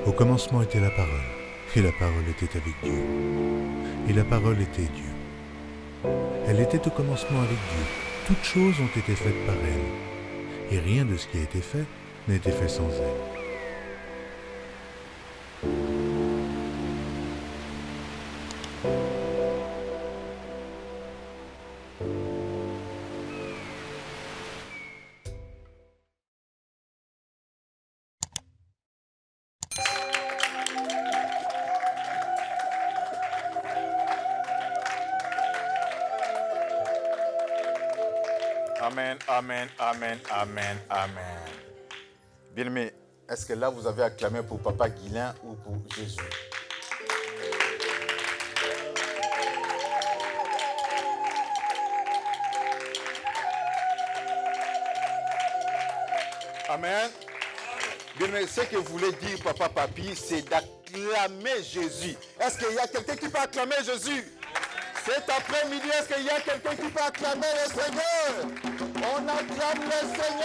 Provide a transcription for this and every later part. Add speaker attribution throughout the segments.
Speaker 1: Au commencement était la parole, et la parole était avec Dieu, et la parole était Dieu. Elle était au commencement avec Dieu. Toutes choses ont été faites par elle, et rien de ce qui a été fait n'a été fait sans elle.
Speaker 2: Amen, amen, amen, amen, amen. Bien-aimés, est-ce que là vous avez acclamé pour Papa Guilain ou pour Jésus? Amen. Bien-aimés, ce que voulait dire Papa Papi, c'est d'acclamer Jésus. Est-ce qu'il y a quelqu'un qui peut acclamer Jésus? Cet après-midi, est-ce qu'il y a quelqu'un qui peut acclamer le Seigneur? On acclame le Seigneur!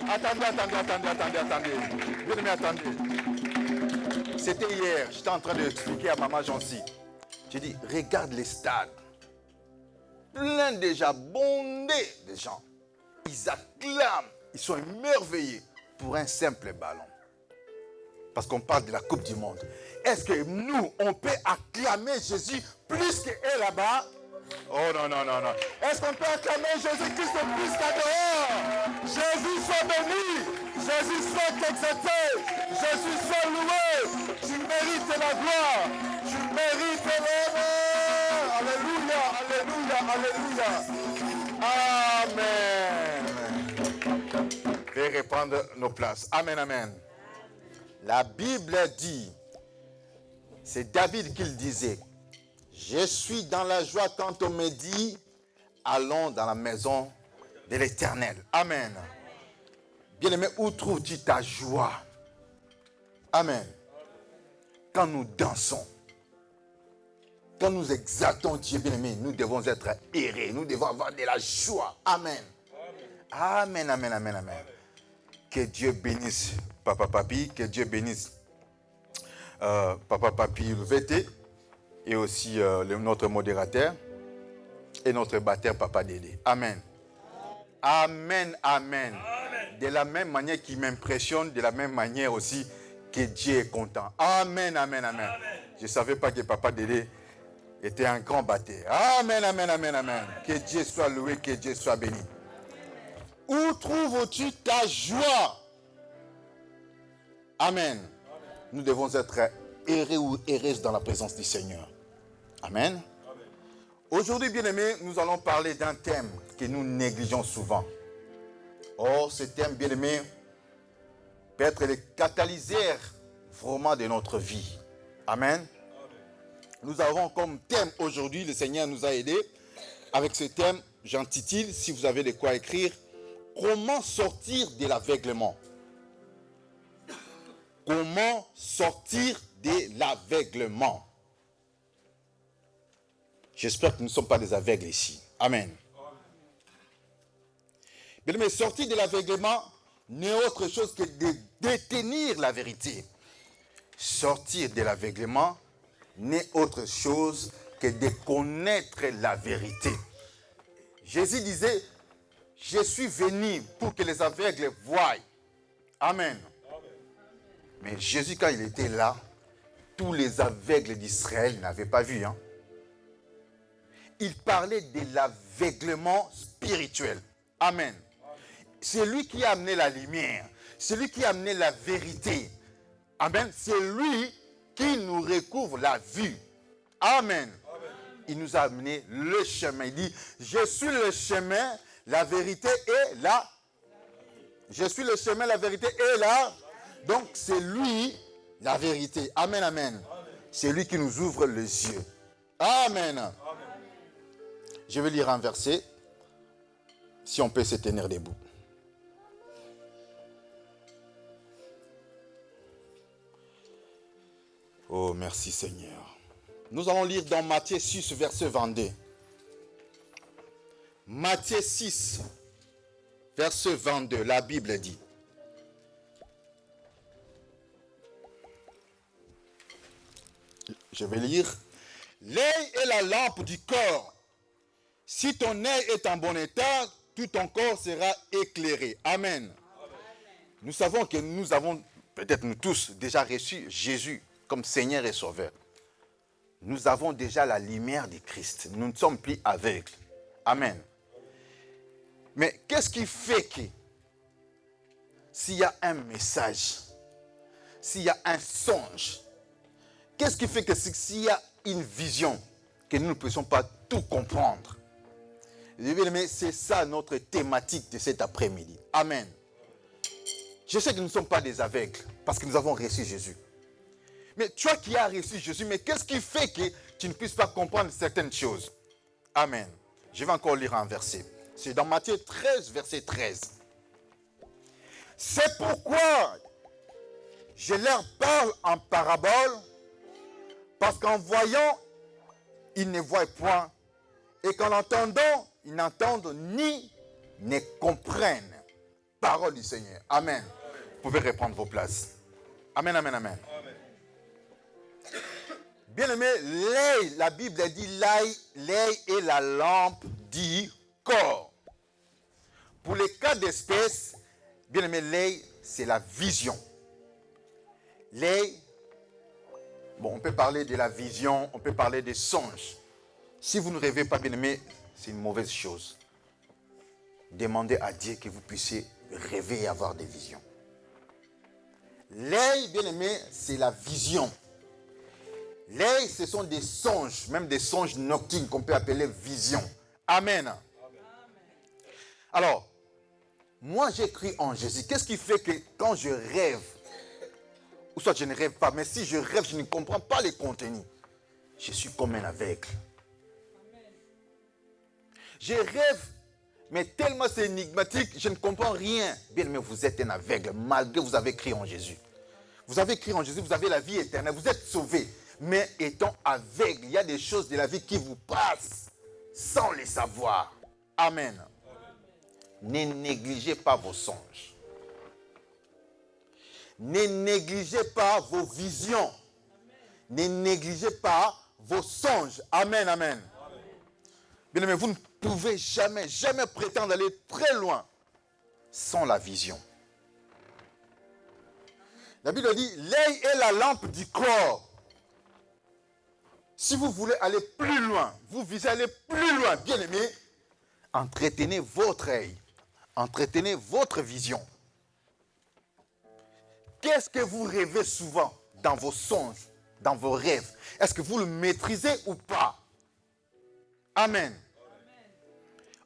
Speaker 2: Attendez. Bien-aimés, attendez. C'était hier, j'étais en train d'expliquer à Maman Jancy. J'ai dit, regarde les stades. Plein déjà, bondés de gens. Ils acclament, ils sont émerveillés pour un simple ballon. Parce qu'on parle de la Coupe du Monde. Est-ce que nous, on peut acclamer Jésus plus qu'eux là-bas? Oh non. Est-ce qu'on peut acclamer Jésus-Christ plus qu'à dehors? Jésus soit béni. Jésus soit exalté. Jésus soit loué. Tu mérites la gloire. Tu mérites l'honneur. Alléluia. Amen. Veuillez reprendre nos places. Amen. La Bible dit, c'est David qui le disait, je suis dans la joie quand on me dit, allons dans la maison de l'Éternel. Amen. Bien-aimé, où trouves-tu ta joie? Amen. Quand nous dansons, quand nous exaltons Dieu, bien-aimé, nous devons être errés, nous devons avoir de la joie. Amen. Amen. Que Dieu bénisse Papa Papi, que Dieu bénisse Papa Papi VT et aussi notre modérateur et notre batteur Papa Dédé. Amen. De la même manière qui m'impressionne, de la même manière aussi que Dieu est content. Amen. Je ne savais pas que Papa Dédé était un grand batteur. Amen. Que Dieu soit loué, que Dieu soit béni. Où trouves-tu ta joie? Amen. Nous devons être errés ou erreuses dans la présence du Seigneur. Amen. Aujourd'hui, bien-aimés, nous allons parler d'un thème que nous négligeons souvent. Or, ce thème, bien-aimé, peut être le catalyseur vraiment de notre vie. Amen. Nous avons comme thème aujourd'hui, le Seigneur nous a aidés. Avec ce thème, j'intitule, si vous avez de quoi écrire, comment sortir de l'aveuglement. Comment sortir de l'aveuglement? J'espère que nous ne sommes pas des aveugles ici. Amen. Bien, mais sortir de l'aveuglement n'est autre chose que de détenir la vérité. Sortir de l'aveuglement n'est autre chose que de connaître la vérité. Jésus disait, je suis venu pour que les aveugles voient. Amen. Mais Jésus, quand il était là, tous les aveugles d'Israël n'avaient pas vu. Il parlait de l'aveuglement spirituel. Amen. C'est lui qui a amené la lumière. C'est lui qui a amené la vérité. Amen. C'est lui qui nous recouvre la vue. Amen. Il nous a amené le chemin. Il dit, je suis le chemin, la vérité et la... Je suis le chemin, la vérité et la... Donc, c'est lui, la vérité. Amen. C'est lui qui nous ouvre les yeux. Amen. Je vais lire un verset, si on peut se tenir debout. Oh, merci Seigneur. Nous allons lire dans Matthieu 6, verset 22. Matthieu 6, verset 22, la Bible dit. Je vais lire. L'œil est la lampe du corps. Si ton œil est en bon état, tout ton corps sera éclairé. Amen. Amen. Nous savons que nous avons, peut-être nous tous, déjà reçu Jésus comme Seigneur et Sauveur. Nous avons déjà la lumière de Christ. Nous ne sommes plus aveugles. Amen. Mais qu'est-ce qui fait que s'il y a un message, s'il y a un songe, qu'est-ce qui fait que s'il y a une vision, que nous ne puissions pas tout comprendre? Mais c'est ça notre thématique de cet après-midi. Amen. Je sais que nous ne sommes pas des aveugles parce que nous avons reçu Jésus. Mais toi qui as reçu Jésus, mais qu'est-ce qui fait que tu ne puisses pas comprendre certaines choses? Amen. Je vais encore lire un verset. C'est dans Matthieu 13, verset 13. C'est pourquoi je leur parle en parabole, parce qu'en voyant, ils ne voient point, et qu'en entendant, ils n'entendent ni ne comprennent. Parole du Seigneur. Amen. Vous pouvez reprendre vos places. Amen, amen, amen. Bien-aimé, l'œil, la Bible dit l'œil est la lampe du corps. Pour les cas d'espèce, bien-aimé, l'œil, c'est la vision. L'œil, bon, on peut parler de la vision, on peut parler des songes. Si vous ne rêvez pas, bien-aimé, c'est une mauvaise chose. Demandez à Dieu que vous puissiez rêver et avoir des visions. L'œil, bien-aimé, c'est la vision. L'œil, ce sont des songes, même des songes nocturnes qu'on peut appeler visions. Amen. Amen. Alors, moi j'ai cru en Jésus. Qu'est-ce qui fait que quand je rêve, ou soit je ne rêve pas, mais si je rêve, je ne comprends pas les contenus, je suis comme un aveugle. Amen. Je rêve, mais tellement c'est énigmatique, je ne comprends rien. Bien, mais vous êtes un aveugle, malgré que vous avez cru en Jésus. Vous avez cru en Jésus, vous avez la vie éternelle, vous êtes sauvés. Mais étant aveugle, il y a des choses de la vie qui vous passent sans les savoir. Amen. Ne négligez pas vos songes. Ne négligez pas vos visions. Ne négligez pas vos songes. Amen, amen. Bien aimé, vous ne pouvez jamais prétendre aller très loin sans la vision. La Bible dit, l'œil est la lampe du corps. Si vous voulez aller plus loin, vous visez à aller plus loin, bien aimé, entretenez votre œil, entretenez votre vision. Qu'est-ce que vous rêvez souvent dans vos songes, dans vos rêves? Est-ce que vous le maîtrisez ou pas? Amen.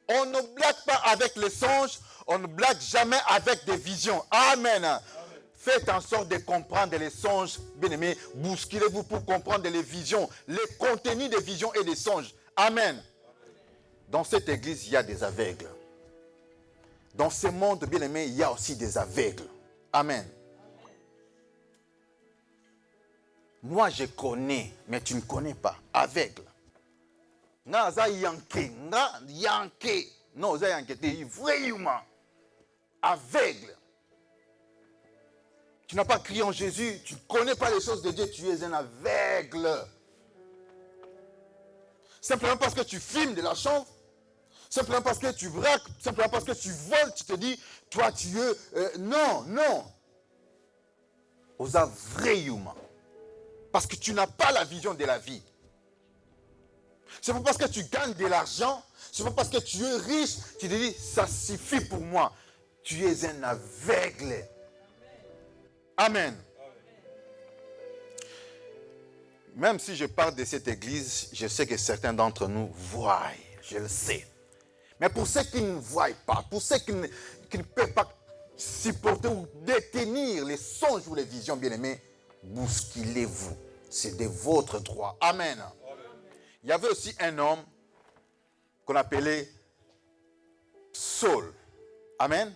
Speaker 2: On ne blague pas avec les songes, on ne blague jamais avec des visions. Amen. Faites en sorte de comprendre les songes, bien-aimés. Bousculez-vous pour comprendre les visions, les contenus des visions et des songes. Amen. Dans cette église, il y a des aveugles. Dans ce monde, bien-aimé, il y a aussi des aveugles. Amen. Moi, je connais, mais tu ne connais pas. Aveugle. Naza yanke, na yanke. Non, ça yanke, t'es vraiment aveugle. Tu n'as pas crié en Jésus, tu ne connais pas les choses de Dieu, tu es un aveugle. Simplement parce que tu filmes de l'argent, simplement parce que tu braques, simplement parce que tu voles, tu te dis, toi tu es... non. Aux vrais humains. Parce que tu n'as pas la vision de la vie. C'est pas parce que tu gagnes de l'argent, c'est pas parce que tu es riche, tu te dis, ça suffit pour moi. Tu es un aveugle. Amen. Même si je parle de cette église, je sais que certains d'entre nous voient, je le sais. Mais pour ceux qui ne voient pas, pour ceux qui ne peuvent pas supporter ou détenir les songes ou les visions, bien-aimés, bousculez-vous. C'est de votre droit. Amen. Amen. Il y avait aussi un homme qu'on appelait Saul. Amen.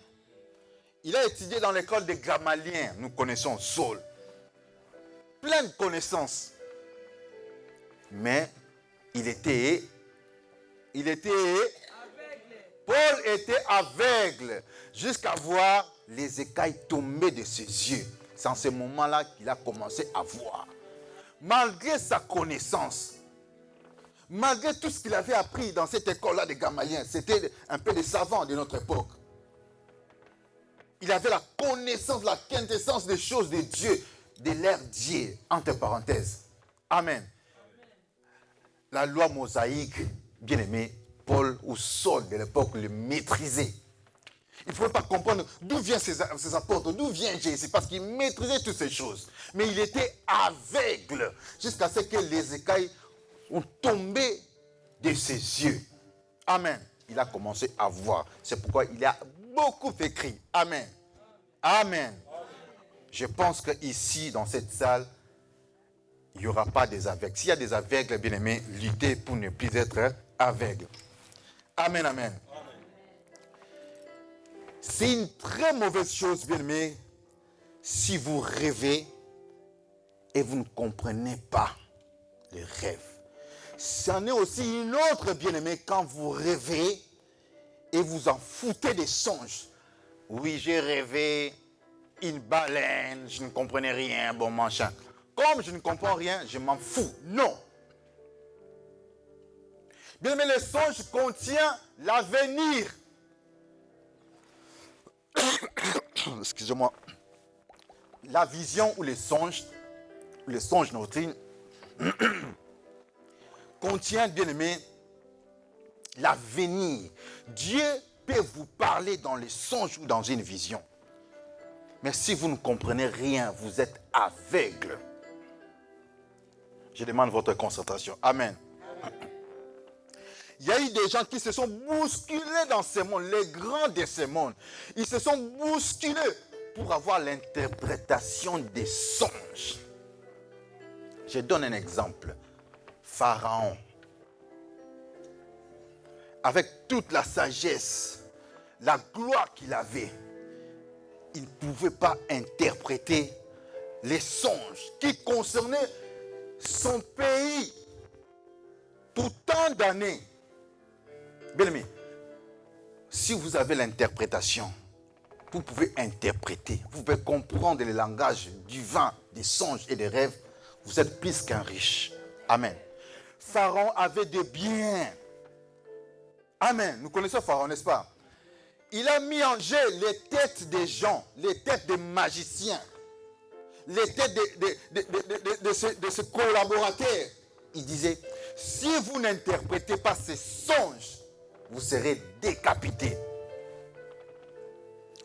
Speaker 2: Il a étudié dans l'école des Gamaliens. Nous connaissons Saul. Plein de connaissances. Mais il était aveugle. Paul était aveugle jusqu'à voir les écailles tomber de ses yeux. C'est en ce moment-là qu'il a commencé à voir. malgré sa connaissance, malgré tout ce qu'il avait appris dans cette école-là de Gamaliel, c'était un peu des savants de notre époque. Il avait la connaissance, la quintessence des choses de Dieu, de l'ère Dieu, entre parenthèses. Amen. La loi mosaïque, bien aimé, Paul ou Saul de l'époque le maîtrisait. Il ne pouvait pas comprendre d'où viennent ces apôtres, d'où vient Jésus, parce qu'il maîtrisait toutes ces choses. Mais il était aveugle jusqu'à ce que les écailles ont tombé de ses yeux. Amen. Il a commencé à voir. C'est pourquoi il a beaucoup écrit. Amen. Amen. Je pense qu'ici, dans cette salle, il n'y aura pas des aveugles. S'il y a des aveugles, bien aimés, luttez pour ne plus être aveugles. Amen, amen. C'est une très mauvaise chose, bien aimé, si vous rêvez et vous ne comprenez pas les rêves. C'en est aussi une autre, bien aimé, quand vous rêvez et vous en foutez des songes. Oui, j'ai rêvé une baleine, je ne comprenais rien, bon machin. Comme je ne comprends rien, je m'en fous. Non. Bien aimé, le songe contient l'avenir. Excusez-moi. La vision ou les songes nocturnes contient, bien aimé, l'avenir. Dieu peut vous parler dans les songes ou dans une vision. Mais si vous ne comprenez rien, vous êtes aveugle. Je demande votre concentration. Amen. Il y a eu des gens qui se sont bousculés dans ce monde, les grands de ce monde. Ils se sont bousculés pour avoir l'interprétation des songes. Je donne un exemple. Pharaon, avec toute la sagesse, la gloire qu'il avait, il ne pouvait pas interpréter les songes qui concernaient son pays pour tant d'années. Bien aimé, si vous avez l'interprétation, vous pouvez interpréter, vous pouvez comprendre le langage divin des songes et des rêves, vous êtes plus qu'un riche. Amen. Pharaon avait des biens. Amen. Nous connaissons Pharaon, n'est-ce pas? Il a mis en jeu les têtes des gens, les têtes des magiciens, les têtes de ses collaborateurs. Il disait, si vous n'interprétez pas ces songes, vous serez décapité.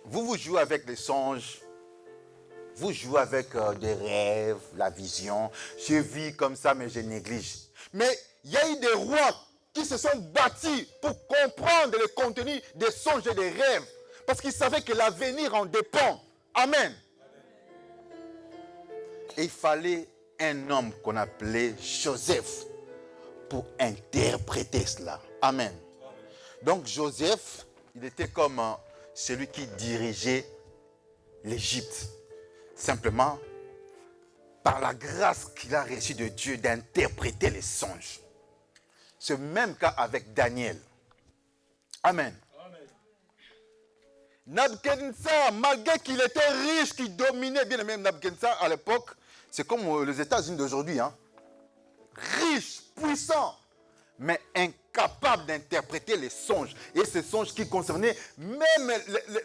Speaker 2: Vous jouez avec les songes, vous jouez avec des rêves, la vision. Je vis comme ça, mais je néglige. Mais il y a eu des rois qui se sont battus pour comprendre le contenu des songes et des rêves. Parce qu'ils savaient que l'avenir en dépend. Amen. Et il fallait un homme qu'on appelait Joseph pour interpréter cela. Amen. Donc Joseph, il était comme celui qui dirigeait l'Égypte. Simplement, par la grâce qu'il a reçue de Dieu d'interpréter les songes. C'est le même cas avec Daniel. Amen. Nabuchodonosor, malgré qu'il était riche, qu'il dominait bien même Nabuchodonosor à l'époque, c'est comme les États-Unis d'aujourd'hui. Hein? Riche, puissant, mais incapable d'interpréter les songes. Et ces songes qui concernaient même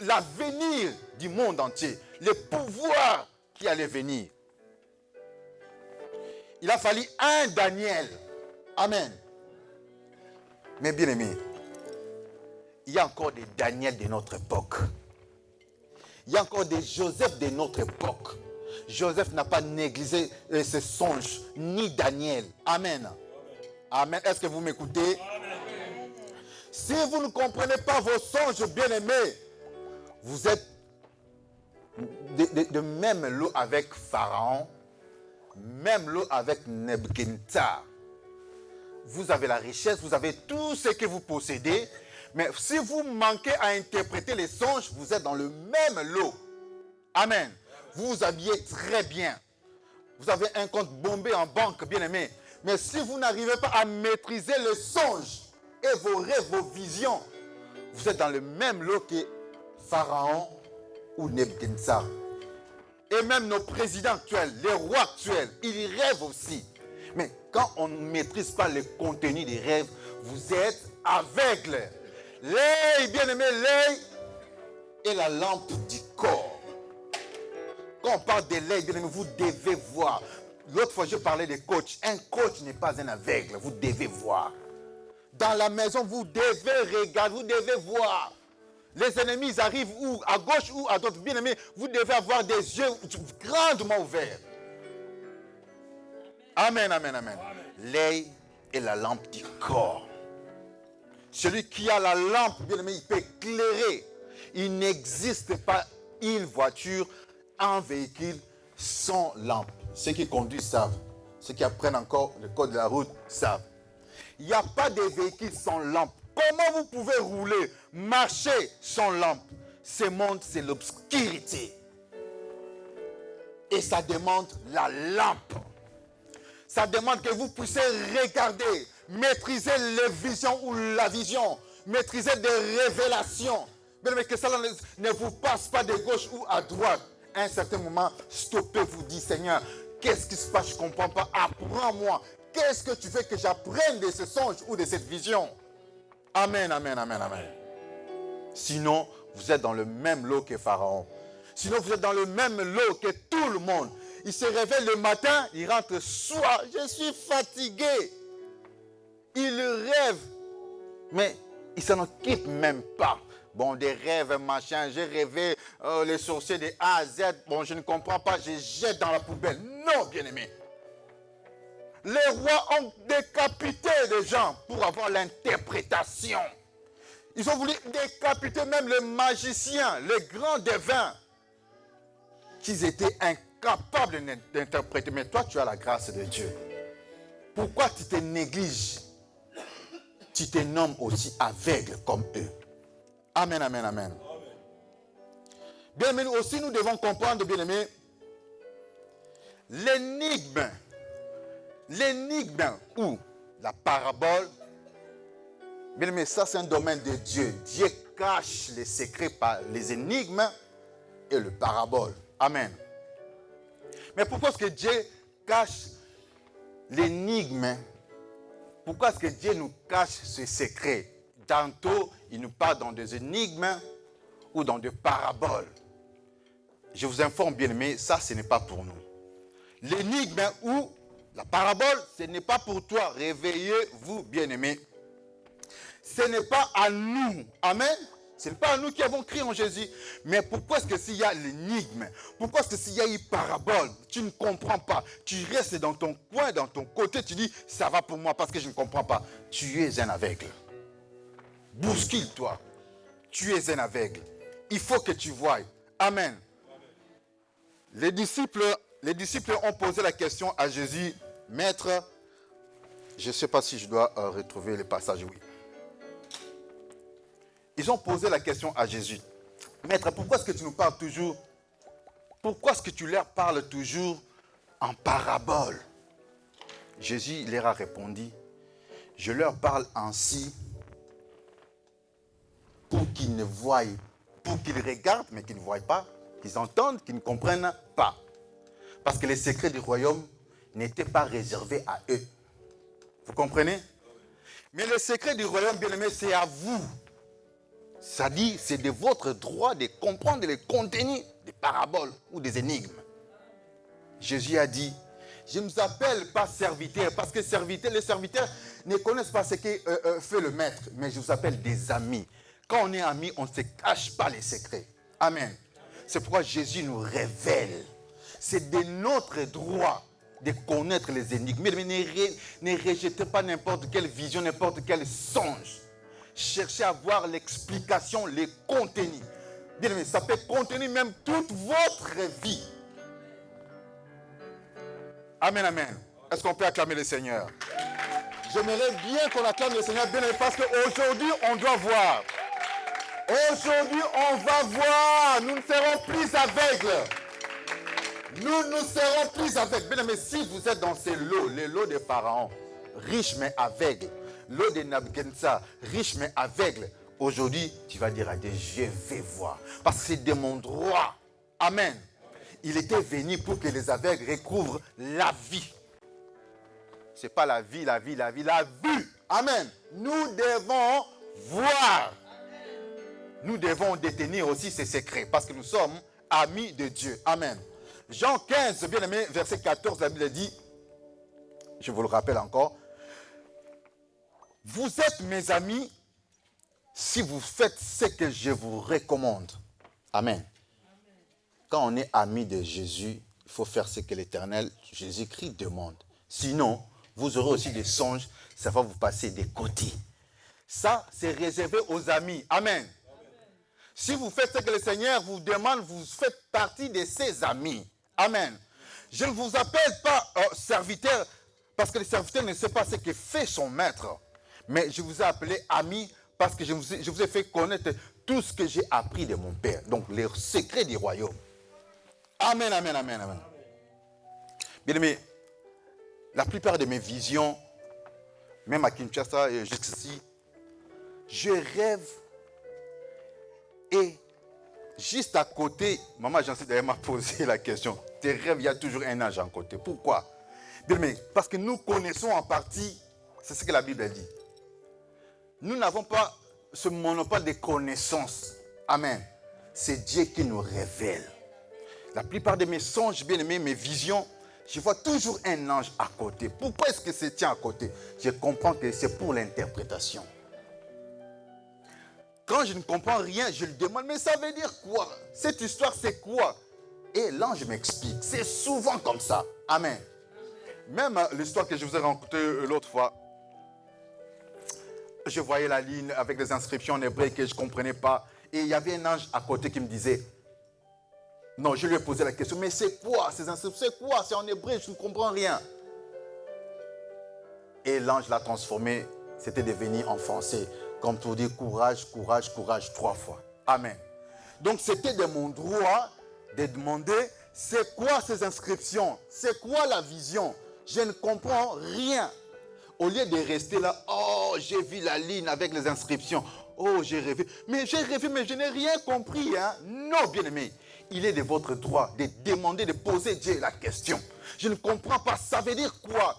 Speaker 2: l'avenir du monde entier, les pouvoirs qui allaient venir. Il a fallu un Daniel. Amen. Mais bien aimé, il y a encore des Daniel de notre époque. Il y a encore des Joseph de notre époque. Joseph n'a pas négligé ses songes, ni Daniel. Amen. Amen. Est-ce que vous m'écoutez? Si vous ne comprenez pas vos songes, bien aimés, vous êtes de même lot avec Pharaon, même lot avec Nebuchadnezzar. Vous avez la richesse, vous avez tout ce que vous possédez, mais si vous manquez à interpréter les songes, vous êtes dans le même lot. Amen. Vous vous habillez très bien. Vous avez un compte bombé en banque, bien aimé. Mais si vous n'arrivez pas à maîtriser les songes et vos rêves, vos visions, vous êtes dans le même lot que Pharaon ou Nebuchadnezzar. Et même nos présidents actuels, les rois actuels, ils rêvent aussi. Mais quand on ne maîtrise pas le contenu des rêves, vous êtes aveugles. L'œil, bien-aimé, l'œil est la lampe du corps. Quand on parle de l'œil, bien-aimé, vous devez voir. L'autre fois, je parlais des coachs. Un coach n'est pas un aveugle, vous devez voir. Dans la maison, vous devez regarder, vous devez voir. Les ennemis, ils arrivent où? À gauche ou à droite. Bien aimé, vous devez avoir des yeux grandement ouverts. Amen, amen, amen. L'œil est la lampe du corps. Celui qui a la lampe, bien aimé, il peut éclairer. Il n'existe pas une voiture, un véhicule sans lampe. Ceux qui conduisent savent. Ceux qui apprennent encore le code de la route savent. Il n'y a pas de véhicule sans lampe. Comment vous pouvez rouler, marcher sans lampe? Ce monde, c'est l'obscurité. Et ça demande la lampe. Ça demande que vous puissiez regarder, maîtriser les visions ou la vision, maîtriser des révélations. Mais que ça ne vous passe pas de gauche ou à droite. À un certain moment, stoppez, vous dites, Seigneur, qu'est-ce qui se passe? Je ne comprends pas. Apprends-moi. Qu'est-ce que tu veux que j'apprenne de ce songe ou de cette vision? Amen, amen, amen, amen. Sinon, vous êtes dans le même lot que Pharaon. Sinon, vous êtes dans le même lot que tout le monde. Il se réveille le matin, il rentre le soir. Je suis fatigué. Il rêve. Mais il ne s'en occupe même pas. Bon, des rêves, machin. J'ai rêvé les sorciers de A à Z. Bon, je ne comprends pas. Je jette dans la poubelle. Non, bien-aimé. Les rois ont décapité des gens pour avoir l'interprétation. Ils ont voulu décapiter même les magiciens, les grands devins, qu'ils étaient incapables d'interpréter. Mais toi, tu as la grâce de Dieu. Pourquoi tu te négliges? Tu te nommes aussi aveugle comme eux. Amen, amen, amen. Bien-aimés, aussi nous devons comprendre, bien-aimés, l'énigme ou la parabole, bien aimé, ça c'est un domaine de Dieu. Dieu cache les secrets par les énigmes et le parabole. Amen. Mais pourquoi est-ce que Dieu cache l'énigme? Pourquoi est-ce que Dieu nous cache ce secret? Tantôt, il nous parle dans des énigmes ou dans des paraboles. Je vous informe, bien aimé, ça ce n'est pas pour nous. L'énigme ou la parabole, ce n'est pas pour toi. Réveillez-vous, bien-aimés. Ce n'est pas à nous. Amen. Ce n'est pas à nous qui avons crié en Jésus. Mais pourquoi est-ce que s'il y a l'énigme, pourquoi est-ce que s'il y a une parabole, tu ne comprends pas, tu restes dans ton coin, dans ton côté, tu dis, ça va pour moi parce que je ne comprends pas. Tu es un aveugle. Bouscule-toi. Tu es un aveugle. Il faut que tu voies. Amen. Les disciples ont posé la question à Jésus. Maître, je ne sais pas si je dois retrouver le passage, oui. Ils ont posé la question à Jésus. Maître, pourquoi est-ce que tu nous parles toujours? Pourquoi est-ce que tu leur parles toujours en parabole? Jésus leur a répondu, je leur parle ainsi pour qu'ils ne voient, pour qu'ils regardent, mais qu'ils ne voient pas, qu'ils entendent, qu'ils ne comprennent pas. Parce que les secrets du royaume n'étaient pas réservés à eux. Vous comprenez? Mais le secret du royaume, bien-aimé, c'est à vous. Ça dit, c'est de votre droit de comprendre le contenu des paraboles ou des énigmes. Jésus a dit, je ne vous appelle pas serviteur, parce que les serviteurs ne connaissent pas ce que fait le maître, mais je vous appelle des amis. Quand on est amis, on ne se cache pas les secrets. Amen. C'est pourquoi Jésus nous révèle. C'est de notre droit de connaître les énigmes. Mais ne rejetez pas n'importe quelle vision, n'importe quel songe. Cherchez à voir l'explication, les contenus. Bien aimé, ça peut contenir même toute votre vie. Amen, amen. Est-ce qu'on peut acclamer le Seigneur? J'aimerais bien qu'on acclame le Seigneur, bien aimé, parce qu'aujourd'hui, on doit voir. Aujourd'hui, on va voir. Nous ne serons plus aveugles. Nous ne serons plus aveugles. Bien aimé, si vous êtes dans ces lots, les lots de Pharaon, riches mais aveugles, l'eau de Nabucodonosor, riche mais aveugle. Aujourd'hui, tu vas dire à Dieu, je vais voir. Parce que c'est de mon droit. Amen. il était venu pour que les aveugles recouvrent la vie. Ce n'est pas la vie, la vue. Amen. Nous devons voir. Nous devons détenir aussi ces secrets parce que nous sommes amis de Dieu. Amen. Jean 15, bien aimé, verset 14, la Bible dit, je vous le rappelle encore, vous êtes mes amis si vous faites ce que je vous recommande. Amen. Quand on est ami de Jésus, il faut faire ce que l'Éternel, Jésus-Christ, demande. Sinon, vous aurez aussi des songes, ça va vous passer des côtés. Ça, c'est réservé aux amis. Amen. Si vous faites ce que le Seigneur vous demande, vous faites partie de ses amis. Amen. Je ne vous appelle pas serviteur, parce que le serviteur ne sait pas ce que fait son maître. Mais je vous ai appelé ami, parce que je vous ai fait connaître tout ce que j'ai appris de mon Père. Donc, les secrets du royaume. Amen, amen, amen, amen. Bien aimé, la plupart de mes visions, même à Kinshasa et jusqu'ici, je rêve et juste à côté, maman Jancy d'ailleurs m'a posé la question, tes rêves, il y a toujours un ange à côté. Pourquoi? Bien aimé, parce que nous connaissons en partie, c'est ce que la Bible dit. Nous n'avons pas ce monopole de connaissances. Amen. C'est Dieu qui nous révèle. La plupart de mes songes, bien aimés, mes visions, je vois toujours un ange à côté. Pourquoi est-ce que c'est tient à côté? Je comprends que c'est pour l'interprétation. Quand je ne comprends rien, je le demande, mais ça veut dire quoi? Cette histoire, c'est quoi? Et l'ange m'explique. C'est souvent comme ça. Amen. Même l'histoire que je vous ai racontée l'autre fois, je voyais la ligne avec des inscriptions en hébreu que je ne comprenais pas. Et il y avait un ange à côté qui me disait, non, je lui ai posé la question, mais c'est quoi ces inscriptions? C'est quoi? C'est en hébreu, je ne comprends rien. Et l'ange l'a transformé, c'était devenu en français, comme pour dire courage, courage, courage, 3 fois. Amen. Donc c'était de mon droit de demander, c'est quoi ces inscriptions? C'est quoi la vision? Je ne comprends rien. Au lieu de rester là, oh, j'ai vu la ligne avec les inscriptions. Oh, j'ai rêvé. Mais j'ai rêvé, mais je n'ai rien compris. Hein? Non, bien-aimé. Il est de votre droit de demander, de poser Dieu la question. Je ne comprends pas. Ça veut dire quoi?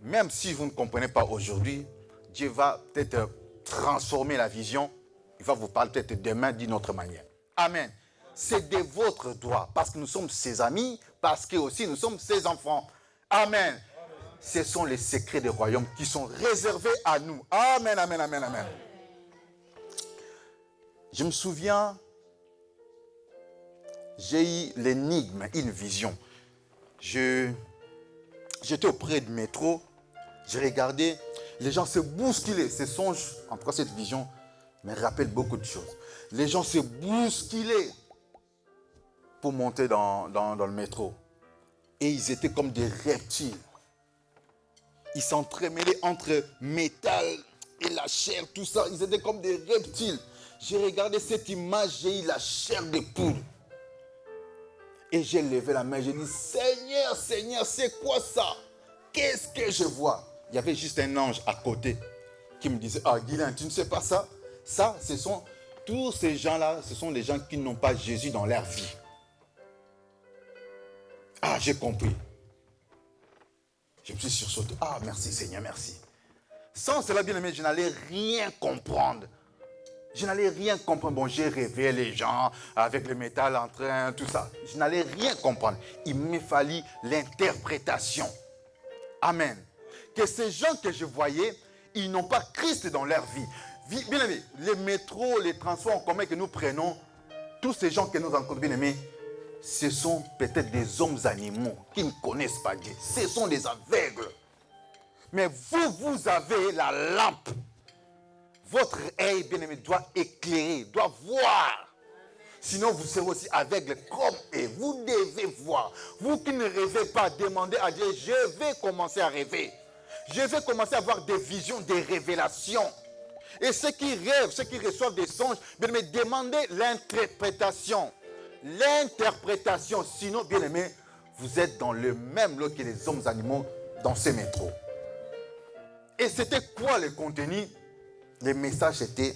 Speaker 2: Même si vous ne comprenez pas aujourd'hui, Dieu va peut-être transformer la vision. Il va vous parler peut-être demain d'une autre manière. Amen. C'est de votre droit. Parce que nous sommes ses amis. Parce que aussi nous sommes ses enfants. Amen. Ce sont les secrets des royaumes qui sont réservés à nous. Amen, amen, amen, amen. Je me souviens, j'ai eu l'énigme, une vision. J'étais auprès du métro, j'ai regardé, les gens se bousculaient. Ces songes, en tout cas cette vision, me rappelle beaucoup de choses. Les gens se bousculaient pour monter dans le métro. Et ils étaient comme des reptiles. Ils s'entremêlaient entre métal et la chair, tout ça. Ils étaient comme des reptiles. J'ai regardé cette image, j'ai eu la chair de poule. Et j'ai levé la main, j'ai dit, Seigneur, Seigneur, c'est quoi ça? Qu'est-ce que je vois? Il y avait juste un ange à côté qui me disait, ah, Guylain, tu ne sais pas ça? Ça, ce sont tous ces gens-là, ce sont des gens qui n'ont pas Jésus dans leur vie. Ah, j'ai compris. Je me suis sursauté. Ah, merci Seigneur, merci. Sans cela, bien aimé, je n'allais rien comprendre. Je n'allais rien comprendre. Bon, j'ai rêvé les gens avec le métal en train, tout ça. Je n'allais rien comprendre. Il me fallut l'interprétation. Amen. Que ces gens que je voyais, ils n'ont pas Christ dans leur vie. Bien aimé, les métros, les transports en commun que nous prenons, tous ces gens que nous rencontrons, bien aimés, ce sont peut-être des hommes animaux qui ne connaissent pas Dieu. Ce sont des aveugles. Mais vous avez la lampe. Votre œil, bien-aimé, doit éclairer, doit voir. Sinon, vous serez aussi aveugle comme eux. Vous devez voir. Vous qui ne rêvez pas, demandez à Dieu, je vais commencer à rêver. Je vais commencer à avoir des visions, des révélations. Et ceux qui rêvent, ceux qui reçoivent des songes, bien-aimé, demandez l'interprétation. L'interprétation, sinon, bien aimé, vous êtes dans le même lot que les hommes animaux dans ces métros. Et c'était quoi le contenu? Le message était,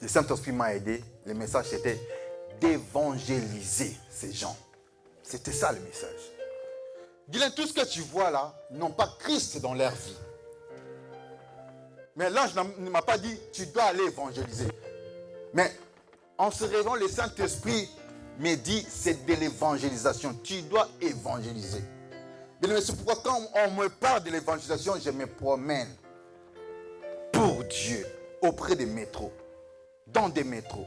Speaker 2: le Saint-Esprit m'a aidé, le message était, d'évangéliser ces gens. C'était ça le message. Guylaine, tout ce que tu vois là, n'ont pas Christ dans leur vie. Mais l'ange ne m'a pas dit, tu dois aller évangéliser. Mais en se réveillant, le Saint-Esprit me dit, c'est de l'évangélisation. Tu dois évangéliser. Mais c'est pourquoi quand on me parle de l'évangélisation, je me promène pour Dieu, auprès des métros, dans des métros.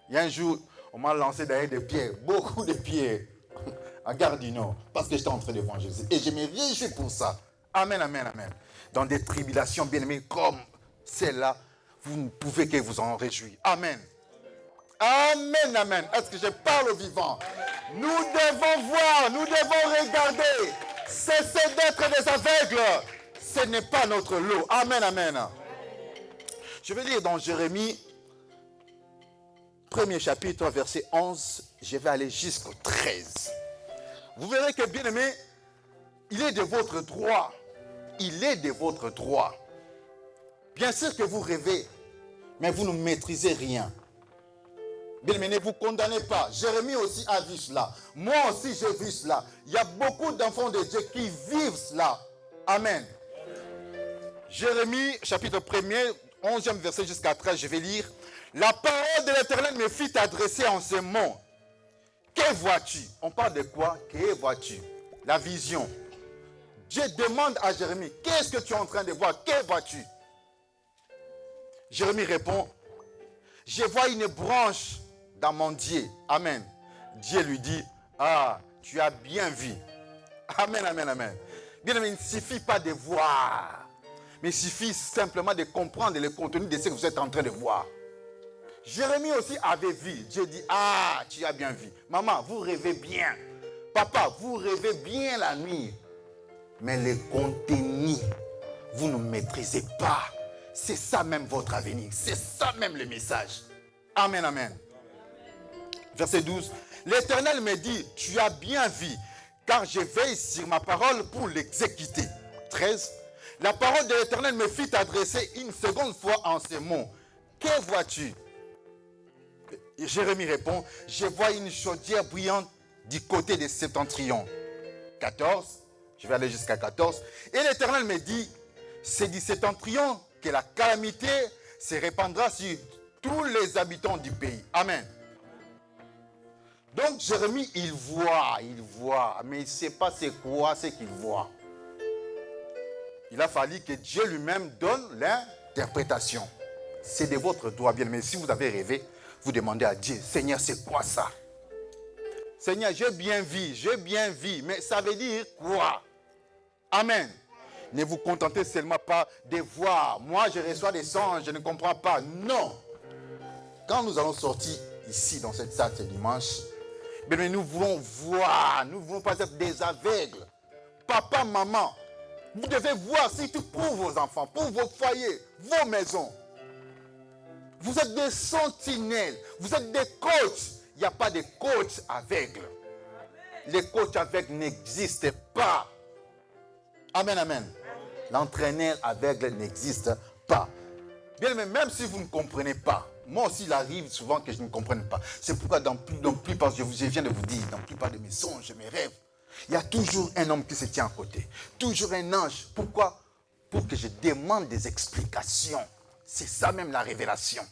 Speaker 2: Il y a un jour, on m'a lancé derrière des pierres, beaucoup de pierres, à Gare du Nord, parce que j'étais en train d'évangéliser. Et je me réjouis pour ça. Amen, amen, amen. Dans des tribulations bien-aimées comme celle-là, vous ne pouvez que vous en réjouir. Amen. Amen, amen. Est-ce que je parle au vivant? Nous devons voir, nous devons regarder. Cessez d'être des aveugles. Ce n'est pas notre lot. Amen, amen. Je vais lire dans Jérémie, premier chapitre, verset 11. Je vais aller jusqu'au 13. Vous verrez que, bien aimé, il est de votre droit. Il est de votre droit. Bien sûr que vous rêvez, mais vous ne maîtrisez rien. Bien aimé, ne vous condamnez pas. Jérémie aussi a vu cela. Moi aussi, j'ai vu cela. Il y a beaucoup d'enfants de Dieu qui vivent cela. Amen. Jérémie, chapitre 1er, 11e verset jusqu'à 13, je vais lire. La parole de l'Éternel me fit adresser en ces mots. Que vois-tu? On parle de quoi? Que vois-tu? La vision. Dieu demande à Jérémie, qu'est-ce que tu es en train de voir? Que vois-tu? Jérémie répond, je vois une branche d'amandier. Amen. Dieu lui dit, ah, tu as bien vu. Amen, amen, amen. Bien aimé, il ne suffit pas de voir, mais il suffit simplement de comprendre le contenu de ce que vous êtes en train de voir. Jérémie aussi avait vu. Dieu dit, ah, tu as bien vu. Maman, vous rêvez bien. Papa, vous rêvez bien la nuit. Mais le contenu, vous ne maîtrisez pas. C'est ça même votre avenir. C'est ça même le message. Amen, amen. Verset 12. L'Éternel me dit, tu as bien vu, car je veille sur ma parole pour l'exécuter. 13. La parole de l'Éternel me fit adresser une seconde fois en ces mots. Que vois-tu? Jérémie répond, je vois une chaudière brillante du côté des septentrions. 14. Je vais aller jusqu'à 14. Et l'Éternel me dit, c'est du septentrion que la calamité se répandra sur tous les habitants du pays. Amen. Donc Jérémie, il voit, mais il ne sait pas c'est quoi ce qu'il voit. Il a fallu que Dieu lui-même donne l'interprétation. C'est de votre droit, bien, mais si vous avez rêvé, vous demandez à Dieu, Seigneur, c'est quoi ça? Seigneur, j'ai bien vu, mais ça veut dire quoi? Amen. Ne vous contentez seulement pas de voir. Moi, je reçois des songes, je ne comprends pas. Non. Quand nous allons sortir ici, dans cette salle, ce dimanche, mais nous voulons voir. Nous ne voulons pas être des aveugles. Papa, maman, vous devez voir surtout pour vos enfants, pour vos foyers, vos maisons. Vous êtes des sentinelles. Vous êtes des coachs. Il n'y a pas de coach aveugles. Les coachs aveugles n'existent pas. Amen, amen. L'entraîneur aveugle n'existe pas. Bien, mais même si vous ne comprenez pas, moi aussi il arrive souvent que je ne comprenne pas. C'est pourquoi dans plupart, je viens de vous dire, dans la plupart de mes songes, de mes rêves, il y a toujours un homme qui se tient à côté. Toujours un ange. Pourquoi? Pour que je demande des explications. C'est ça même la révélation.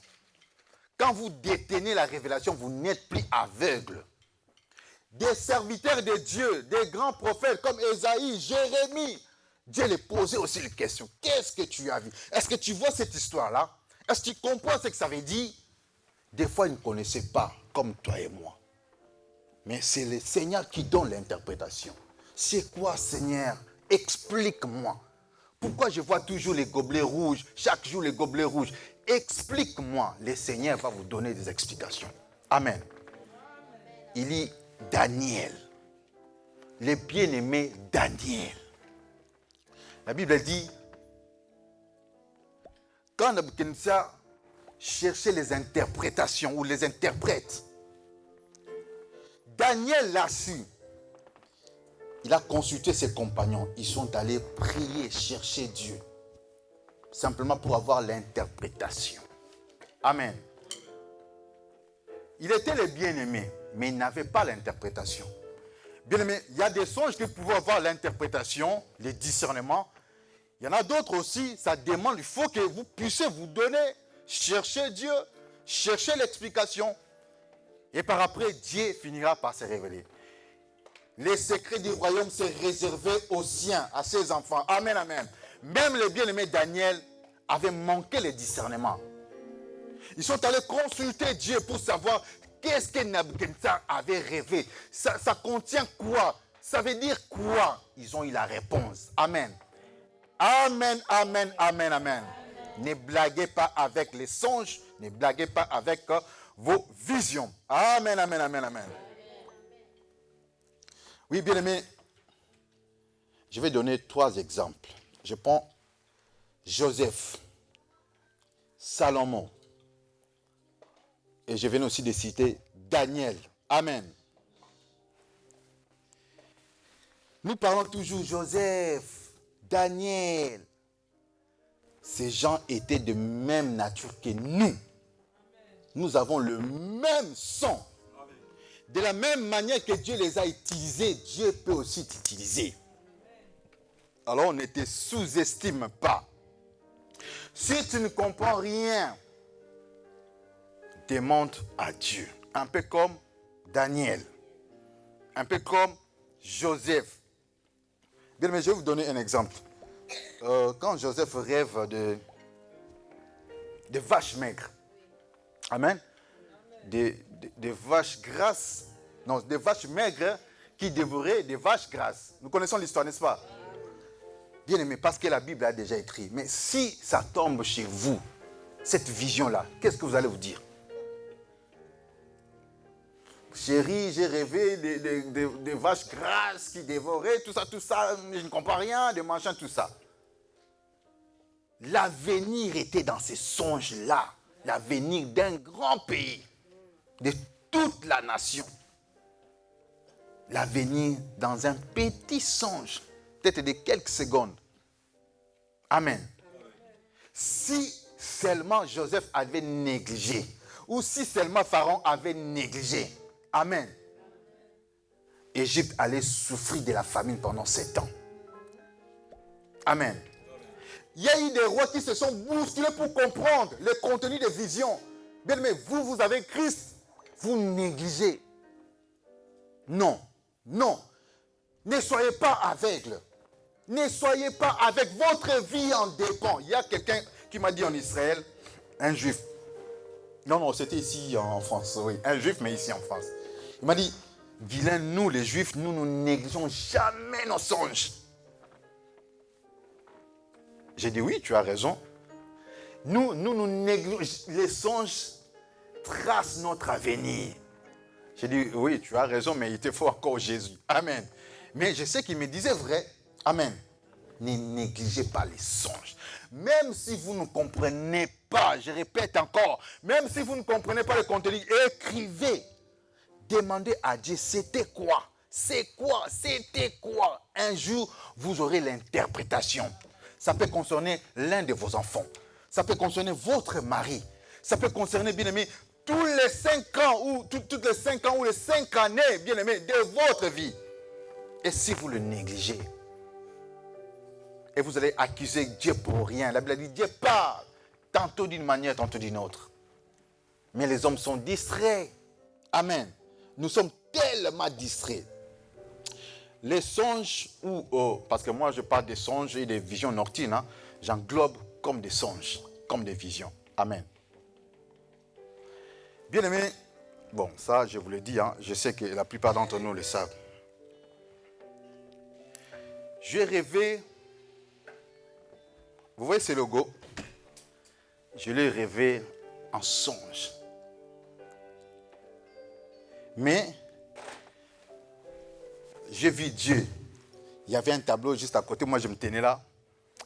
Speaker 2: Quand vous détenez la révélation, vous n'êtes plus aveugle. Des serviteurs de Dieu, des grands prophètes comme Ésaïe, Jérémie, Dieu les posait aussi les questions. Qu'est-ce que tu as vu? Est-ce que tu vois cette histoire-là? Est-ce que tu comprends ce que ça veut dire? Des fois, ils ne connaissaient pas, comme toi et moi. Mais c'est le Seigneur qui donne l'interprétation. C'est quoi, Seigneur? Explique-moi. Pourquoi je vois toujours les gobelets rouges? Chaque jour, les gobelets rouges. Explique-moi. Le Seigneur va vous donner des explications. Amen. Il dit Daniel. Le bien-aimé Daniel. La Bible dit, quand Nabuchodonosor cherchait les interprétations ou les interprètes, Daniel l'a su. Il a consulté ses compagnons. Ils sont allés prier, chercher Dieu. Simplement pour avoir l'interprétation. Amen. Il était le bien-aimé, mais il n'avait pas l'interprétation. Bien-aimé, il y a des songes qui pouvaient avoir l'interprétation, les discernements. Il y en a d'autres aussi, ça demande, il faut que vous puissiez vous donner, chercher Dieu, chercher l'explication. Et par après, Dieu finira par se révéler. Les secrets du royaume sont réservés aux siens, à ses enfants. Amen, amen. Même les bien-aimés Daniel avaient manqué le discernement. Ils sont allés consulter Dieu pour savoir qu'est-ce que Nabuchodonosor avait rêvé. Ça contient quoi? Ça veut dire quoi? Ils ont eu la réponse. Amen. Amen, amen, amen, amen. Ne blaguez pas avec les songes. Ne blaguez pas avec vos visions. Amen, amen, amen, amen. Oui, bien aimé, je vais donner 3 exemples. Je prends Joseph, Salomon, et je viens aussi de citer Daniel. Amen. Nous parlons toujours Joseph, Daniel. Ces gens étaient de même nature que nous. Nous avons le même sang. De la même manière que Dieu les a utilisés, Dieu peut aussi t'utiliser. Alors on ne te sous-estime pas. Si tu ne comprends rien, demande à Dieu. Un peu comme Daniel. Un peu comme Joseph. Bien, mais je vais vous donner un exemple. Quand Joseph rêve de vaches maigres. Amen. Des vaches grasses. Non, des vaches maigres qui dévoraient des vaches grasses. Nous connaissons l'histoire, n'est-ce pas? Bien aimé, parce que la Bible a déjà écrit. Mais si ça tombe chez vous, cette vision-là, qu'est-ce que vous allez vous dire? Chérie, j'ai rêvé des vaches grasses qui dévoraient, tout ça, je ne comprends rien, des machins, tout ça. L'avenir était dans ces songes-là. L'avenir d'un grand pays, de toute la nation. L'avenir dans un petit songe, peut-être de quelques secondes. Amen. Si seulement Joseph avait négligé, ou si seulement Pharaon avait négligé, amen, Égypte allait souffrir de la famine pendant 7 ans. Amen. Il y a eu des rois qui se sont bousculés pour comprendre le contenu des visions. Bien aimé, vous avez Christ, vous négligez. Non, non. Ne soyez pas aveugles. Ne soyez pas avec votre vie en dépend. Il y a quelqu'un qui m'a dit en Israël, un juif. Non, c'était ici en France, oui. Un juif, mais ici en France. Il m'a dit, Guylain, nous les juifs, nous ne négligeons jamais nos songes. J'ai dit, oui, tu as raison. Nous négligeons, les songes tracent notre avenir. J'ai dit, oui, tu as raison, mais il te faut encore Jésus. Amen. Mais je sais qu'il me disait vrai. Amen. Ne négligez pas les songes. Même si vous ne comprenez pas, je répète encore, même si vous ne comprenez pas le contenu, écrivez. Demandez à Dieu, c'était quoi? C'est quoi? C'était quoi? Un jour, vous aurez l'interprétation. Ça peut concerner l'un de vos enfants. Ça peut concerner votre mari. Ça peut concerner, bien aimé, tous les 5 ans ou toutes les 5 ans ou les 5 années, bien aimé, de votre vie. Et si vous le négligez, et vous allez accuser Dieu pour rien. La Bible dit, Dieu parle, tantôt d'une manière, tantôt d'une autre. Mais les hommes sont distraits. Amen. Nous sommes tellement distraits. Les songes, parce que moi je parle des songes et des visions nocturnes, hein, j'englobe comme des songes, comme des visions. Amen. Bien aimé, bon, ça je vous le dis, hein, je sais que la plupart d'entre nous le savent. J'ai rêvé, vous voyez ce logo, je l'ai rêvé en songe. Mais j'ai vu Dieu. Il y avait un tableau juste à côté, moi je me tenais là.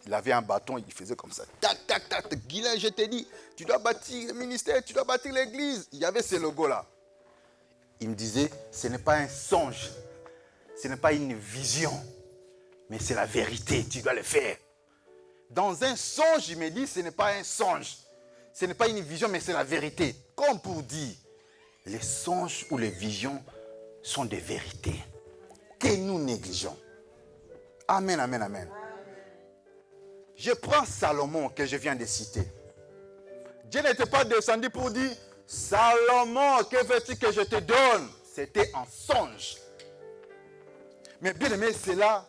Speaker 2: Il avait un bâton, il faisait comme ça. Tac, tac, tac. Guylain, je t'ai dit, tu dois bâtir le ministère, tu dois bâtir l'église. Il y avait ce logo-là. Il me disait, ce n'est pas un songe, ce n'est pas une vision, mais c'est la vérité, tu dois le faire. Dans un songe, il me dit, ce n'est pas un songe, ce n'est pas une vision, mais c'est la vérité. Comme pour dire, les songes ou les visions sont des vérités que nous négligeons. Amen, amen, amen. Je prends Salomon que je viens de citer. Dieu n'était pas descendu pour dire, Salomon, que veux-tu que je te donne? C'était un songe. Mais bien aimé, cela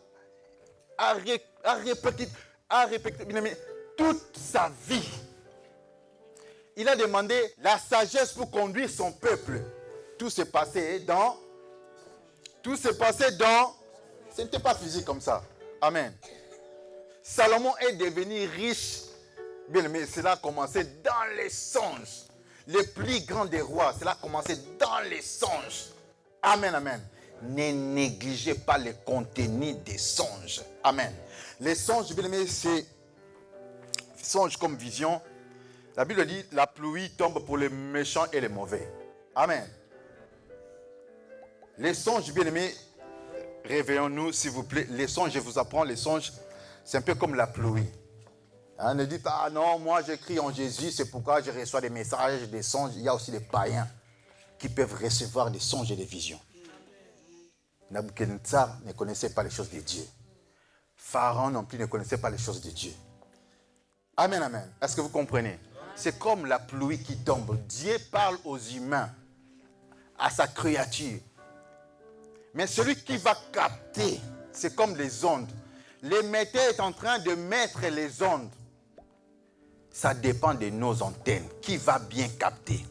Speaker 2: a répété, bien aimé, toute sa vie. Il a demandé la sagesse pour conduire son peuple. Tout s'est passé dans... Ce n'était pas physique comme ça. Amen. Salomon est devenu riche. Bien aimé, cela a commencé dans les songes. Le plus grand des rois, cela a commencé dans les songes. Amen, amen. Ne négligez pas le contenu des songes. Amen. Les songes, bien aimé, c'est songes comme vision. La Bible dit, la pluie tombe pour les méchants et les mauvais. Amen. Les songes, bien aimés, réveillons-nous, s'il vous plaît. Les songes, je vous apprends, les songes, c'est un peu comme la pluie. Hein, ne dites pas, ah non, moi j'écris en Jésus, c'est pourquoi je reçois des messages, des songes. Il y a aussi des païens qui peuvent recevoir des songes et des visions. Nabuchodonosor ne connaissait pas les choses de Dieu. Pharaon non plus ne connaissait pas les choses de Dieu. Amen, amen. Est-ce que vous comprenez? C'est comme la pluie qui tombe. Dieu parle aux humains, à sa créature. Mais celui qui va capter, c'est comme les ondes. L'émetteur est en train de mettre les ondes. Ça dépend de nos antennes. Qui va bien capter?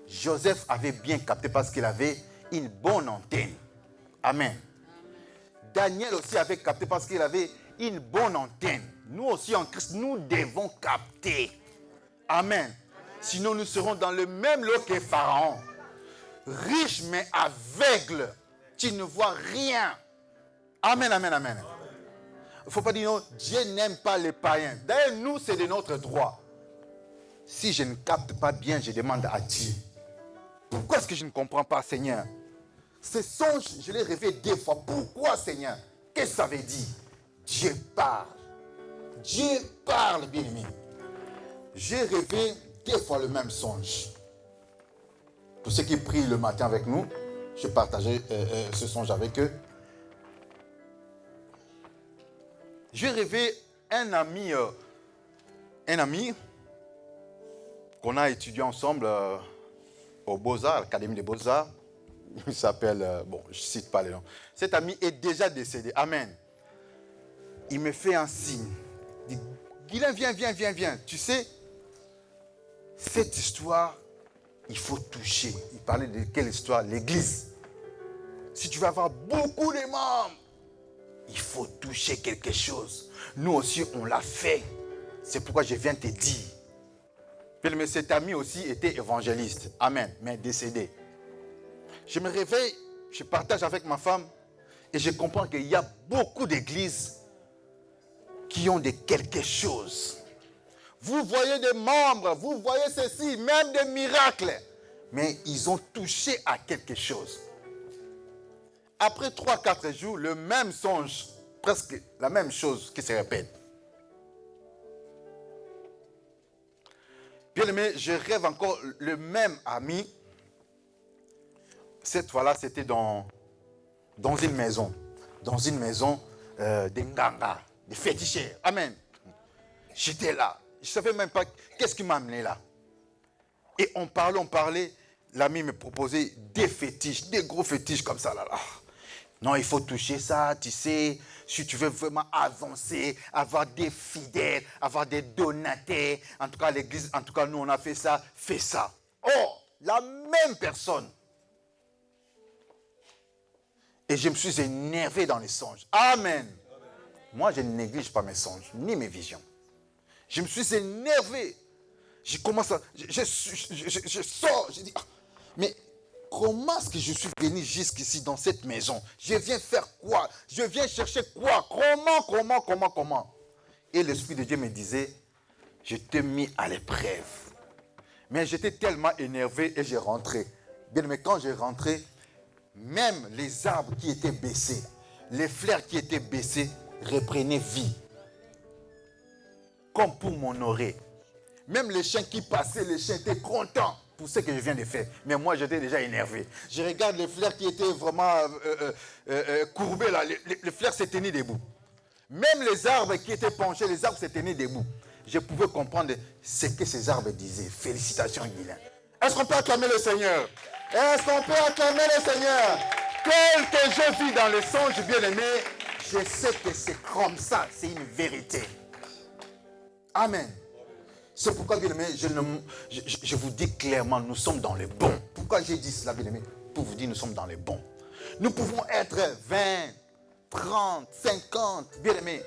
Speaker 2: Joseph avait bien capté parce qu'il avait une bonne antenne. Amen. Daniel aussi avait capté parce qu'il avait une bonne antenne. Nous aussi en Christ, nous devons capter. Amen. Sinon nous serons dans le même lot que Pharaon. Riche mais aveugle. Tu ne vois rien. Amen, amen, amen. Il ne faut pas dire non, Dieu n'aime pas les païens. D'ailleurs, nous, c'est de notre droit. Si je ne capte pas bien, je demande à Dieu. Pourquoi est-ce que je ne comprends pas, Seigneur? Ces songes, je les rêvé 2 fois. Pourquoi, Seigneur? Qu'est-ce que ça veut dire? Dieu parle. Dieu parle, bien-aimé. J'ai rêvé 2 fois le même songe. Pour ceux qui prient le matin avec nous, je partageais ce songe avec eux. J'ai rêvé un ami qu'on a étudié ensemble au Beaux-Arts, à l'Académie des Beaux-Arts. Il s'appelle, bon, je ne cite pas les noms. Cet ami est déjà décédé. Amen. Il me fait un signe. Il dit, Guylain, viens. Tu sais, cette histoire, il faut toucher. Il parlait de quelle histoire? L'église. Si tu veux avoir beaucoup de membres, il faut toucher quelque chose. Nous aussi, on l'a fait. C'est pourquoi je viens te dire. Mais cet ami aussi était évangéliste. Amen. Mais décédé. Je me réveille, je partage avec ma femme et je comprends qu'il y a beaucoup d'églises qui ont de quelque chose. Vous voyez des membres, vous voyez ceci, même des miracles. Mais ils ont touché à quelque chose. Après 3-4 jours, le même songe, presque la même chose qui se répète. Bien aimé, je rêve encore le même ami. Cette fois-là, c'était dans une maison. Dans une maison des nganga, des féticheurs. Amen. J'étais là. Je ne savais même pas qu'est-ce qui m'a amené là. Et on parlait. L'ami me proposait des fétiches, des gros fétiches comme ça là. Non, il faut toucher ça, tu sais, si tu veux vraiment avancer, avoir des fidèles, avoir des donataires. En tout cas, l'église, en tout cas, nous, on a fait ça, fais ça. Oh, la même personne. Et je me suis énervé dans les songes. Amen. Moi, je ne néglige pas mes songes, ni mes visions. Je me suis énervé. Je commence à... Je sors, je dis... Mais comment est-ce que je suis venu jusqu'ici dans cette maison? Je viens faire quoi? Je viens chercher quoi? Comment? Et l'Esprit de Dieu me disait, je t'ai mis à l'épreuve. Mais j'étais tellement énervé et j'ai rentré. Bien, mais quand j'ai rentré, même les arbres qui étaient baissés, les fleurs qui étaient baissées, reprenaient vie. Comme pour m'honorer. Même les chiens qui passaient, les chiens étaient contents pour ce que je viens de faire. Mais moi, j'étais déjà énervé. Je regarde les fleurs qui étaient vraiment courbés là. Les fleurs s'étaient tenues debout. Même les arbres qui étaient penchés, les arbres s'étaient tenus debout. Je pouvais comprendre ce que ces arbres disaient. Félicitations, Guilain. Est-ce qu'on peut acclamer le Seigneur? Est-ce qu'on peut acclamer le Seigneur? Tel que je vis dans le songe, bien-aimé, je sais que c'est comme ça, c'est une vérité. Amen. C'est pourquoi, bien-aimé, je vous dis clairement, nous sommes dans le bon. Pourquoi j'ai dit cela, bien-aimé? Pour vous dire, nous sommes dans le bon. Nous pouvons être 20, 30, 50, bien-aimé,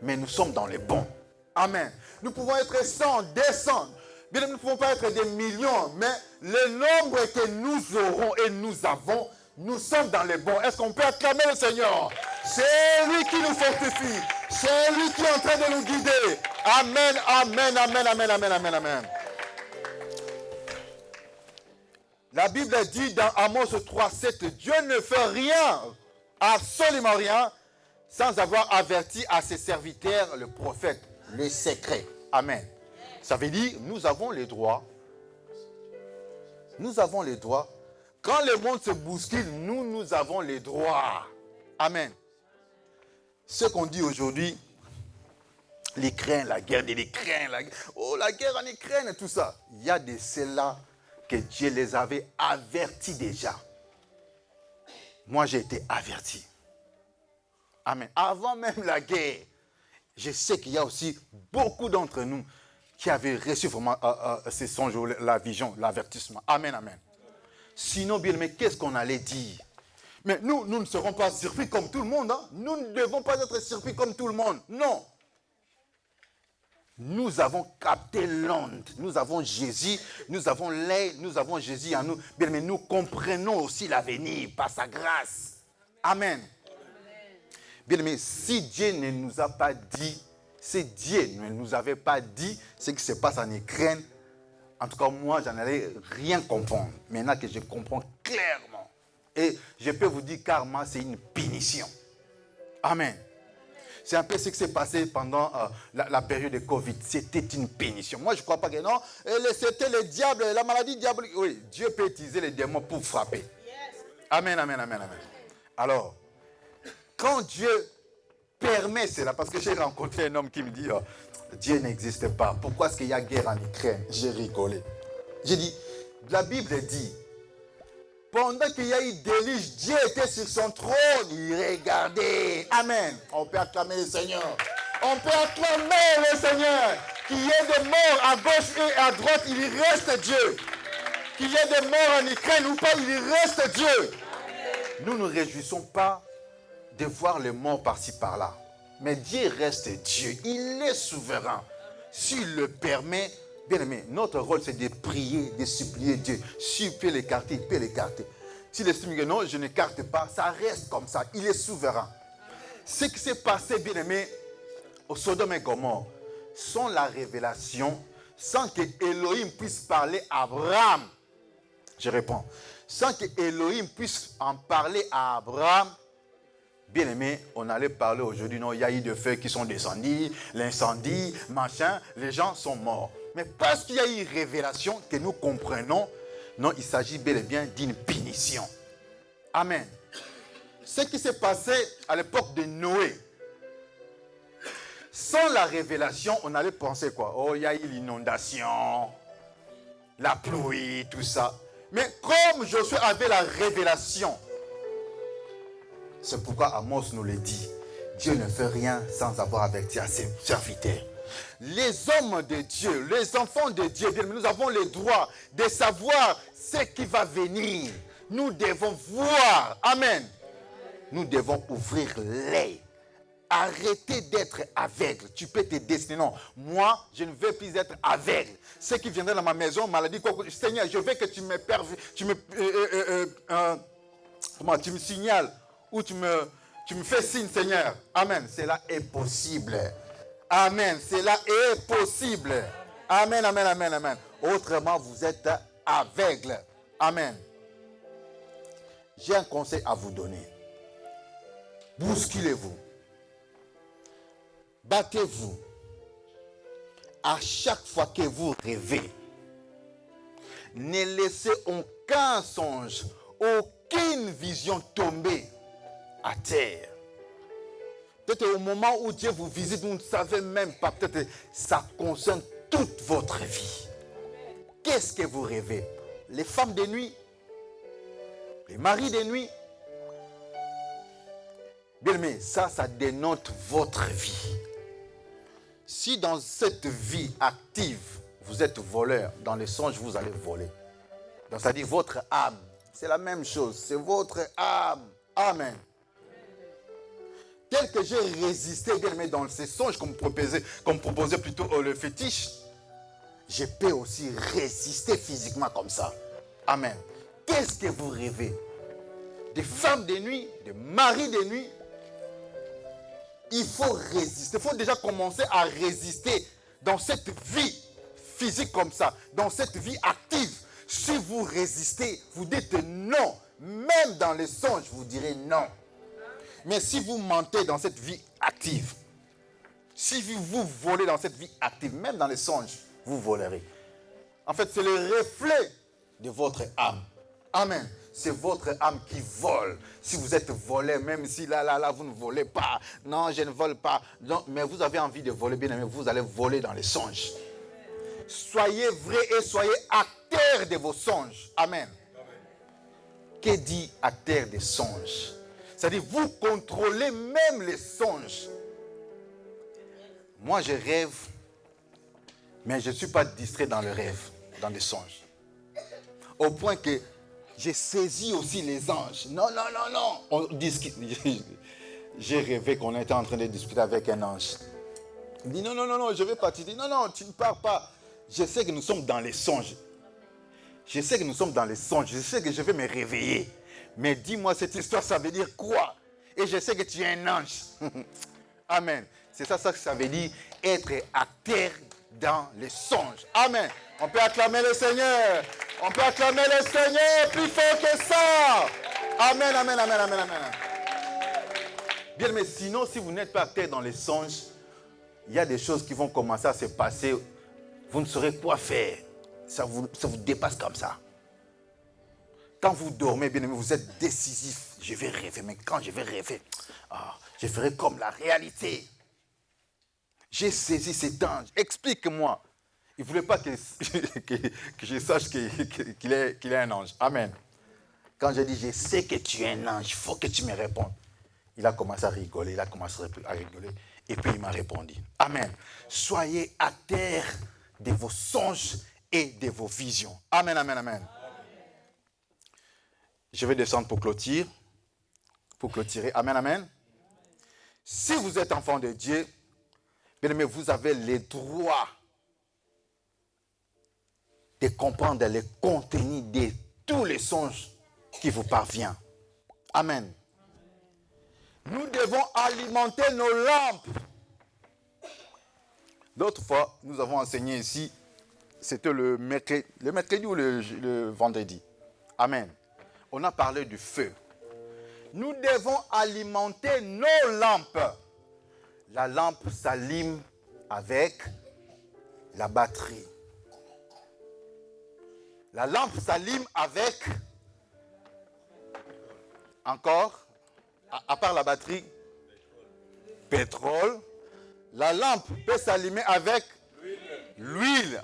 Speaker 2: mais nous sommes dans le bon. Amen. Nous pouvons être 100, 200. Bien-aimé, nous ne pouvons pas être des millions, mais le nombre que nous aurons et nous avons, nous sommes dans le bon. Est-ce qu'on peut acclamer le Seigneur? C'est lui qui nous fortifie. C'est lui qui est en train de nous guider. Amen, amen, amen, amen, amen, amen, amen. La Bible dit dans Amos 3:7, Dieu ne fait rien, absolument rien, sans avoir averti à ses serviteurs, le prophète, le secret. Amen. Ça veut dire, nous avons les droits. Nous avons les droits. Quand le monde se bouscule, nous avons les droits. Amen. Ce qu'on dit aujourd'hui, l'Ukraine, la guerre de l'Ukraine, la guerre en Ukraine et tout ça. Il y a de ceux-là que Dieu les avait avertis déjà. Moi, j'ai été averti. Amen. Avant même la guerre, je sais qu'il y a aussi beaucoup d'entre nous qui avaient reçu vraiment ces songes, la vision, l'avertissement. Amen, amen. Sinon, bien aimé, qu'est-ce qu'on allait dire? Mais nous ne serons pas surpris comme tout le monde. Hein? Nous ne devons pas être surpris comme tout le monde. Non. Nous avons capté l'onde. Nous avons Jésus. Nous avons l'air. Nous avons Jésus en nous. Bien aimé, nous comprenons aussi l'avenir par sa grâce. Amen. Bien aimé, si Dieu ne nous a pas dit, si Dieu ne nous avait pas dit ce qui se passe en Ukraine, en tout cas, moi, j'en allais rien comprendre. Maintenant que je comprends clairement. Et je peux vous dire carrément, c'est une punition. Amen. C'est un peu ce qui s'est passé pendant la période de Covid. C'était une punition. Moi, je ne crois pas que non. C'était le diable, la maladie diabolique. Oui, Dieu peut utiliser les démons pour frapper. Amen, amen, amen, amen. Alors, quand Dieu permet cela, parce que j'ai rencontré un homme qui me dit, oh, Dieu n'existe pas. Pourquoi est-ce qu'il y a guerre en Ukraine? J'ai rigolé. J'ai dit, la Bible dit, pendant qu'il y a eu déluge, Dieu était sur son trône, il regardait. Amen. On peut acclamer le Seigneur. On peut acclamer le Seigneur. Qu'il y ait des morts à gauche et à droite, il reste Dieu. Qu'il y ait des morts en Ukraine ou pas, il reste Dieu. Nous ne nous réjouissons pas de voir les morts par-ci par-là. Mais Dieu reste Dieu. Il est souverain. S'il le permet, bien aimé, notre rôle c'est de prier, de supplier Dieu. S'il peut l'écarter, il peut l'écarter. S'il estime que non, je n'écarte pas, ça reste comme ça. Il est souverain. Ce qui s'est passé, bien aimé, au Sodome et Gomorrhe, sans la révélation, sans que Elohim puisse parler à Abraham. Je réponds. Sans que Elohim puisse en parler à Abraham, bien aimé, on allait parler aujourd'hui, non, il y a eu des feux qui sont descendus, l'incendie, machin, les gens sont morts. Mais parce qu'il y a eu une révélation que nous comprenons, non, il s'agit bel et bien d'une punition. Amen. Ce qui s'est passé à l'époque de Noé, sans la révélation, on allait penser quoi? Oh, il y a eu l'inondation, la pluie, tout ça. Mais comme Josué avait la révélation, c'est pourquoi Amos nous le dit. Dieu ne fait rien sans avoir averti à ses serviteurs. Les hommes de Dieu, les enfants de Dieu, nous avons le droit de savoir ce qui va venir. Nous devons voir. Amen. Nous devons ouvrir l'œil. Arrêtez d'être aveugle. Tu peux te destiner. Non, moi, je ne veux plus être aveugle. Ceux qui viendraient dans ma maison, maladie, Seigneur, je veux que tu me signales. Ou tu me fais signe, Seigneur. Amen. Cela est possible. Amen. Cela est possible. Amen, amen, amen, amen. Autrement, vous êtes aveugle. Amen. J'ai un conseil à vous donner. Bousculez-vous. Battez-vous. À chaque fois que vous rêvez, Ne laissez aucun songe, aucune vision tomber à terre. Peut-être au moment où Dieu vous visite, vous ne savez même pas. Peut-être ça concerne toute votre vie. Qu'est-ce que vous rêvez? Les femmes de nuit? Les maris de nuit? Bien aimé, ça dénote votre vie. Si dans cette vie active, vous êtes voleur, dans les songes, vous allez voler. Donc ça dit votre âme. C'est la même chose. C'est votre âme. Amen. Tel que j'ai résisté, bien aimé, dans ces songes qu'on me proposait plutôt le fétiche, je peux aussi résister physiquement comme ça. Amen. Qu'est-ce que vous rêvez? Des femmes de nuit, des maris de nuit. Il faut résister. Il faut déjà commencer à résister dans cette vie physique comme ça, dans cette vie active. Si vous résistez, vous dites non. Même dans les songes, vous direz non. Mais si vous mentez dans cette vie active, si vous volez dans cette vie active, même dans les songes, vous volerez. En fait, c'est le reflet de votre âme. Amen. C'est votre âme qui vole. Si vous êtes volé, même si là, vous ne volez pas. Non, je ne vole pas. Non, mais vous avez envie de voler, bien aimé, vous allez voler dans les songes. Soyez vrai et soyez acteurs de vos songes. Amen. Que dit acteur des songes? C'est-à-dire, vous contrôlez même les songes. Moi, je rêve, mais je ne suis pas distrait dans le rêve, dans les songes. Au point que j'ai saisi aussi les anges. Non. J'ai rêvé qu'on était en train de discuter avec un ange. Il dit, non, je vais partir. Il dit, non, tu ne pars pas. Je sais que nous sommes dans les songes. Je sais que je vais me réveiller. Mais dis-moi, cette histoire, ça veut dire quoi? Et je sais que tu es un ange. Amen. C'est ça que ça veut dire, être acteur dans les songes. Amen. On peut acclamer le Seigneur. On peut acclamer le Seigneur plus fort que ça. Amen. Bien, mais sinon, si vous n'êtes pas acteur dans les songes, il y a des choses qui vont commencer à se passer. Vous ne saurez quoi faire. Ça vous dépasse comme ça. Quand vous dormez, bien aimé, vous êtes décisif. Je vais rêver, mais quand je vais rêver, je ferai comme la réalité. J'ai saisi cet ange. Explique-moi. Il ne voulait pas que je sache qu'il est un ange. Amen. Quand j'ai dit, je sais que tu es un ange, il faut que tu me répondes. Il a commencé à rigoler, et puis il m'a répondu. Amen. Soyez à terre de vos songes et de vos visions. Amen. Je vais descendre pour clôturer. Amen. Si vous êtes enfant de Dieu, bien aimé, vous avez le droit de comprendre le contenu de tous les songes qui vous parviennent. Amen. Nous devons alimenter nos lampes. L'autre fois, nous avons enseigné ici, c'était le mercredi ou le vendredi. Amen. On a parlé du feu. Nous devons alimenter nos lampes. La lampe s'allume avec la batterie. La lampe s'allume avec, encore, à part la batterie, pétrole. La lampe peut s'allumer avec l'huile.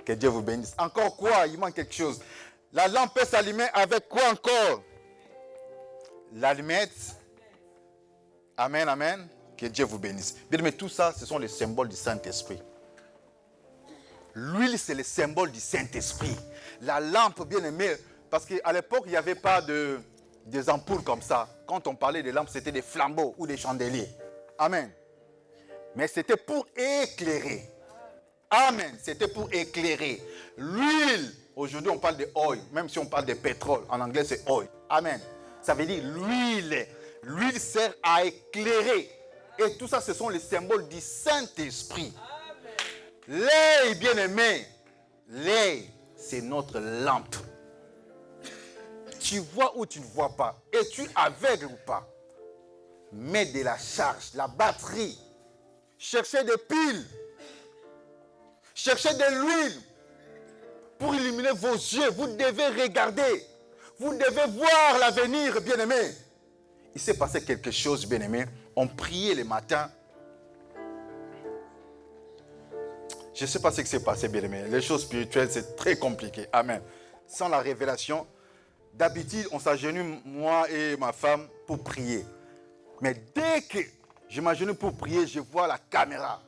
Speaker 2: Que Dieu vous bénisse. Encore quoi? Il manque quelque chose. La lampe peut s'allumer avec quoi encore? L'allumette. Amen. Que Dieu vous bénisse. Bien aimé, tout ça, ce sont les symboles du Saint-Esprit. L'huile, c'est le symbole du Saint-Esprit. La lampe, bien aimée, parce qu'à l'époque, il n'y avait pas des ampoules comme ça. Quand on parlait de lampes, c'était des flambeaux ou des chandeliers. Amen. Mais c'était pour éclairer. Amen. C'était pour éclairer. L'huile, aujourd'hui on parle de oil, même si on parle de pétrole, en anglais c'est oil. Amen. Ça veut dire l'huile. L'huile sert à éclairer. Et tout ça, ce sont les symboles du Saint-Esprit. L'ail, bien aimé, l'ail, c'est notre lampe. Tu vois ou tu ne vois pas. Es-tu aveugle ou pas? Mets de la charge, la batterie. Cherchez des piles. Cherchez de l'huile pour illuminer vos yeux. Vous devez regarder. Vous devez voir l'avenir, bien-aimés. Il s'est passé quelque chose, bien-aimés. On priait le matin. Je ne sais pas ce qui s'est passé, bien-aimés. Les choses spirituelles, c'est très compliqué. Amen. Sans la révélation, d'habitude, on s'agenouille, moi et ma femme, pour prier. Mais dès que je m'agenouille pour prier, je vois la caméra.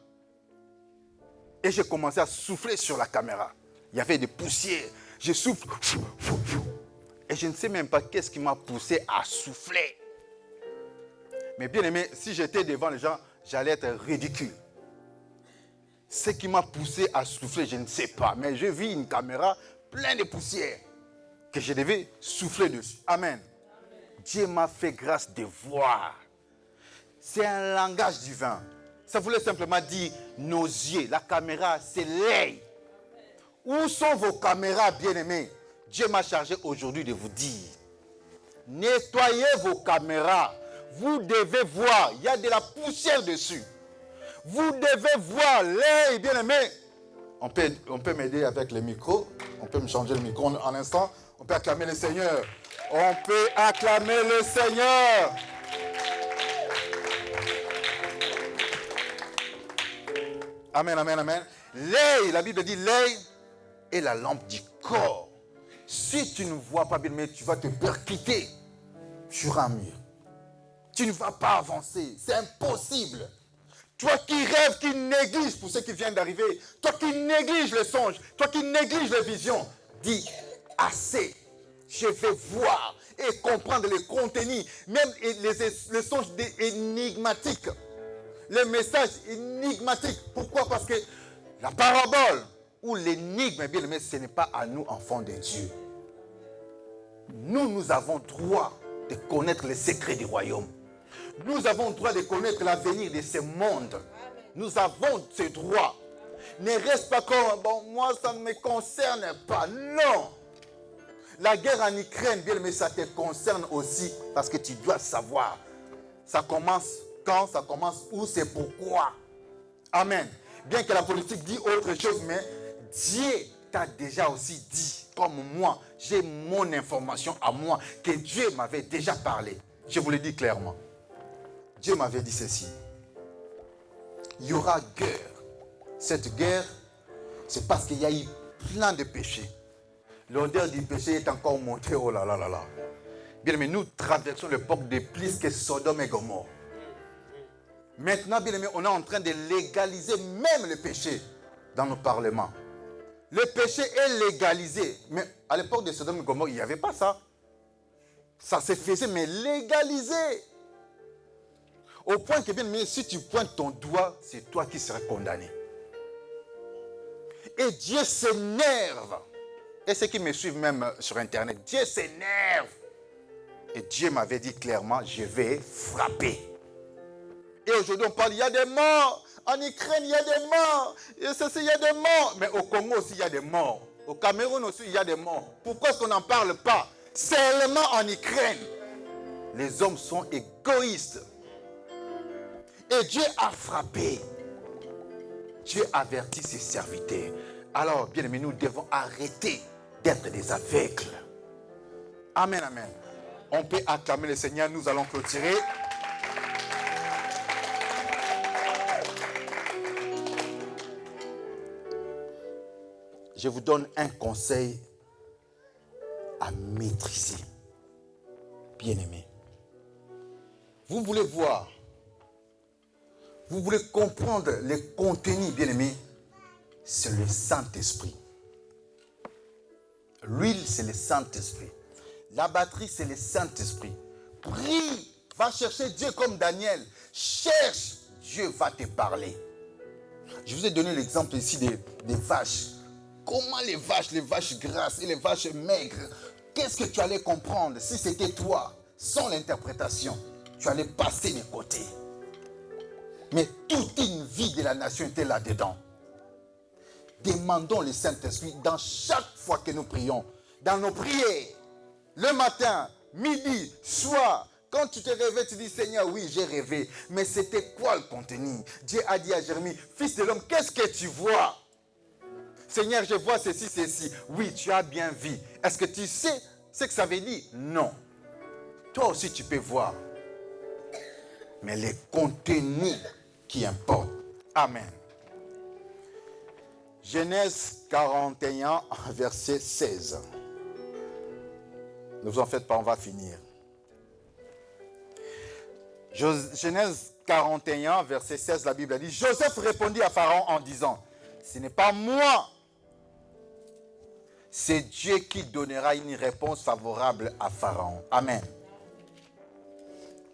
Speaker 2: Et j'ai commencé à souffler sur la caméra. Il y avait des poussières. Je souffle. Et je ne sais même pas qu'est-ce qui m'a poussé à souffler. Mais bien aimé, si j'étais devant les gens, j'allais être ridicule. Ce qui m'a poussé à souffler, je ne sais pas. Mais j'ai vu une caméra pleine de poussière que je devais souffler dessus. Amen. Dieu m'a fait grâce de voir. C'est un langage divin. Ça voulait simplement dire nos yeux. La caméra, c'est l'œil. Où sont vos caméras, bien-aimés? Dieu m'a chargé aujourd'hui de vous dire. Nettoyez vos caméras. Vous devez voir. Il y a de la poussière dessus. Vous devez voir l'œil, bien-aimé. On peut m'aider avec le micro. On peut me changer le micro en instant. On peut acclamer le Seigneur. On peut acclamer le Seigneur. Amen, amen, amen. L'œil, la Bible dit l'œil est la lampe du corps. Si tu ne vois pas bien, mais tu vas te percuter sur un mur. Tu ne vas pas avancer. C'est impossible. Toi qui rêves, qui négliges pour ceux qui viennent d'arriver, toi qui négliges les songes, toi qui négliges les visions, dis assez. Je vais voir et comprendre les contenus, même les songes énigmatiques, les messages énigmatiques. Pourquoi? Parce que la parabole ou l'énigme, bien aimé, ce n'est pas à nous, enfants de Dieu. Nous avons droit de connaître les secrets du royaume. Nous avons le droit de connaître l'avenir de ce monde. Nous avons ce droit. Ne reste pas comme, bon, moi ça ne me concerne pas. Non. La guerre en Ukraine, bien aimé, ça te concerne aussi parce que tu dois savoir. Ça commence quand, ça commence où, c'est pourquoi. Amen. Bien que la politique dit autre chose, mais Dieu t'a déjà aussi dit, comme moi, j'ai mon information à moi, que Dieu m'avait déjà parlé. Je vous le dis clairement. Dieu m'avait dit ceci. Il y aura guerre. Cette guerre, c'est parce qu'il y a eu plein de péchés. L'odeur du péché est encore montée. Oh là là là là. Bien aimé, nous traversons l'époque de plus que Sodome et Gomorrhe. Maintenant, bien aimé, on est en train de légaliser même le péché dans nos parlements. Le péché est légalisé. Mais à l'époque de Sodome et Gomorrhe, il n'y avait pas ça. Ça se faisait, mais légalisé. Au point que, bien aimé, si tu pointes ton doigt, c'est toi qui seras condamné. Et Dieu s'énerve. Et ceux qui me suivent même sur Internet, Dieu s'énerve. Et Dieu m'avait dit clairement, je vais frapper. Et aujourd'hui, on parle, il y a des morts. En Ukraine, il y a des morts. Et ceci, il y a des morts. Mais au Congo aussi, il y a des morts. Au Cameroun aussi, il y a des morts. Pourquoi est-ce qu'on n'en parle pas? Seulement en Ukraine. Les hommes sont égoïstes. Et Dieu a frappé. Dieu avertit ses serviteurs. Alors, bien aimés, nous devons arrêter d'être des aveugles. Amen, amen. On peut acclamer le Seigneur. Nous allons clôturer. Je vous donne un conseil à maîtriser. Bien aimé. Vous voulez voir, vous voulez comprendre les contenus, bien aimé, c'est le Saint-Esprit. L'huile, c'est le Saint-Esprit. La batterie, c'est le Saint-Esprit. Prie, va chercher Dieu comme Daniel. Cherche, Dieu va te parler. Je vous ai donné l'exemple ici des vaches. Comment les vaches grasses et les vaches maigres, qu'est-ce que tu allais comprendre si c'était toi, sans l'interprétation? Tu allais passer de côté. Mais toute une vie de la nation était là-dedans. Demandons le Saint-Esprit dans chaque fois que nous prions, dans nos prières, le matin, midi, soir. Quand tu te réveilles, tu dis, Seigneur, oui, j'ai rêvé. Mais c'était quoi le contenu? Dieu a dit à Jérémie, fils de l'homme, qu'est-ce que tu vois? Seigneur, je vois ceci, ceci. Oui, tu as bien vu. Est-ce que tu sais ce que ça veut dire? Non. Toi aussi, tu peux voir. Mais les contenus qui importent. Amen. Genèse 41, verset 16. Ne vous en faites pas, on va finir. Genèse 41, verset 16, la Bible dit, Joseph répondit à Pharaon en disant, ce n'est pas moi, c'est Dieu qui donnera une réponse favorable à Pharaon. Amen.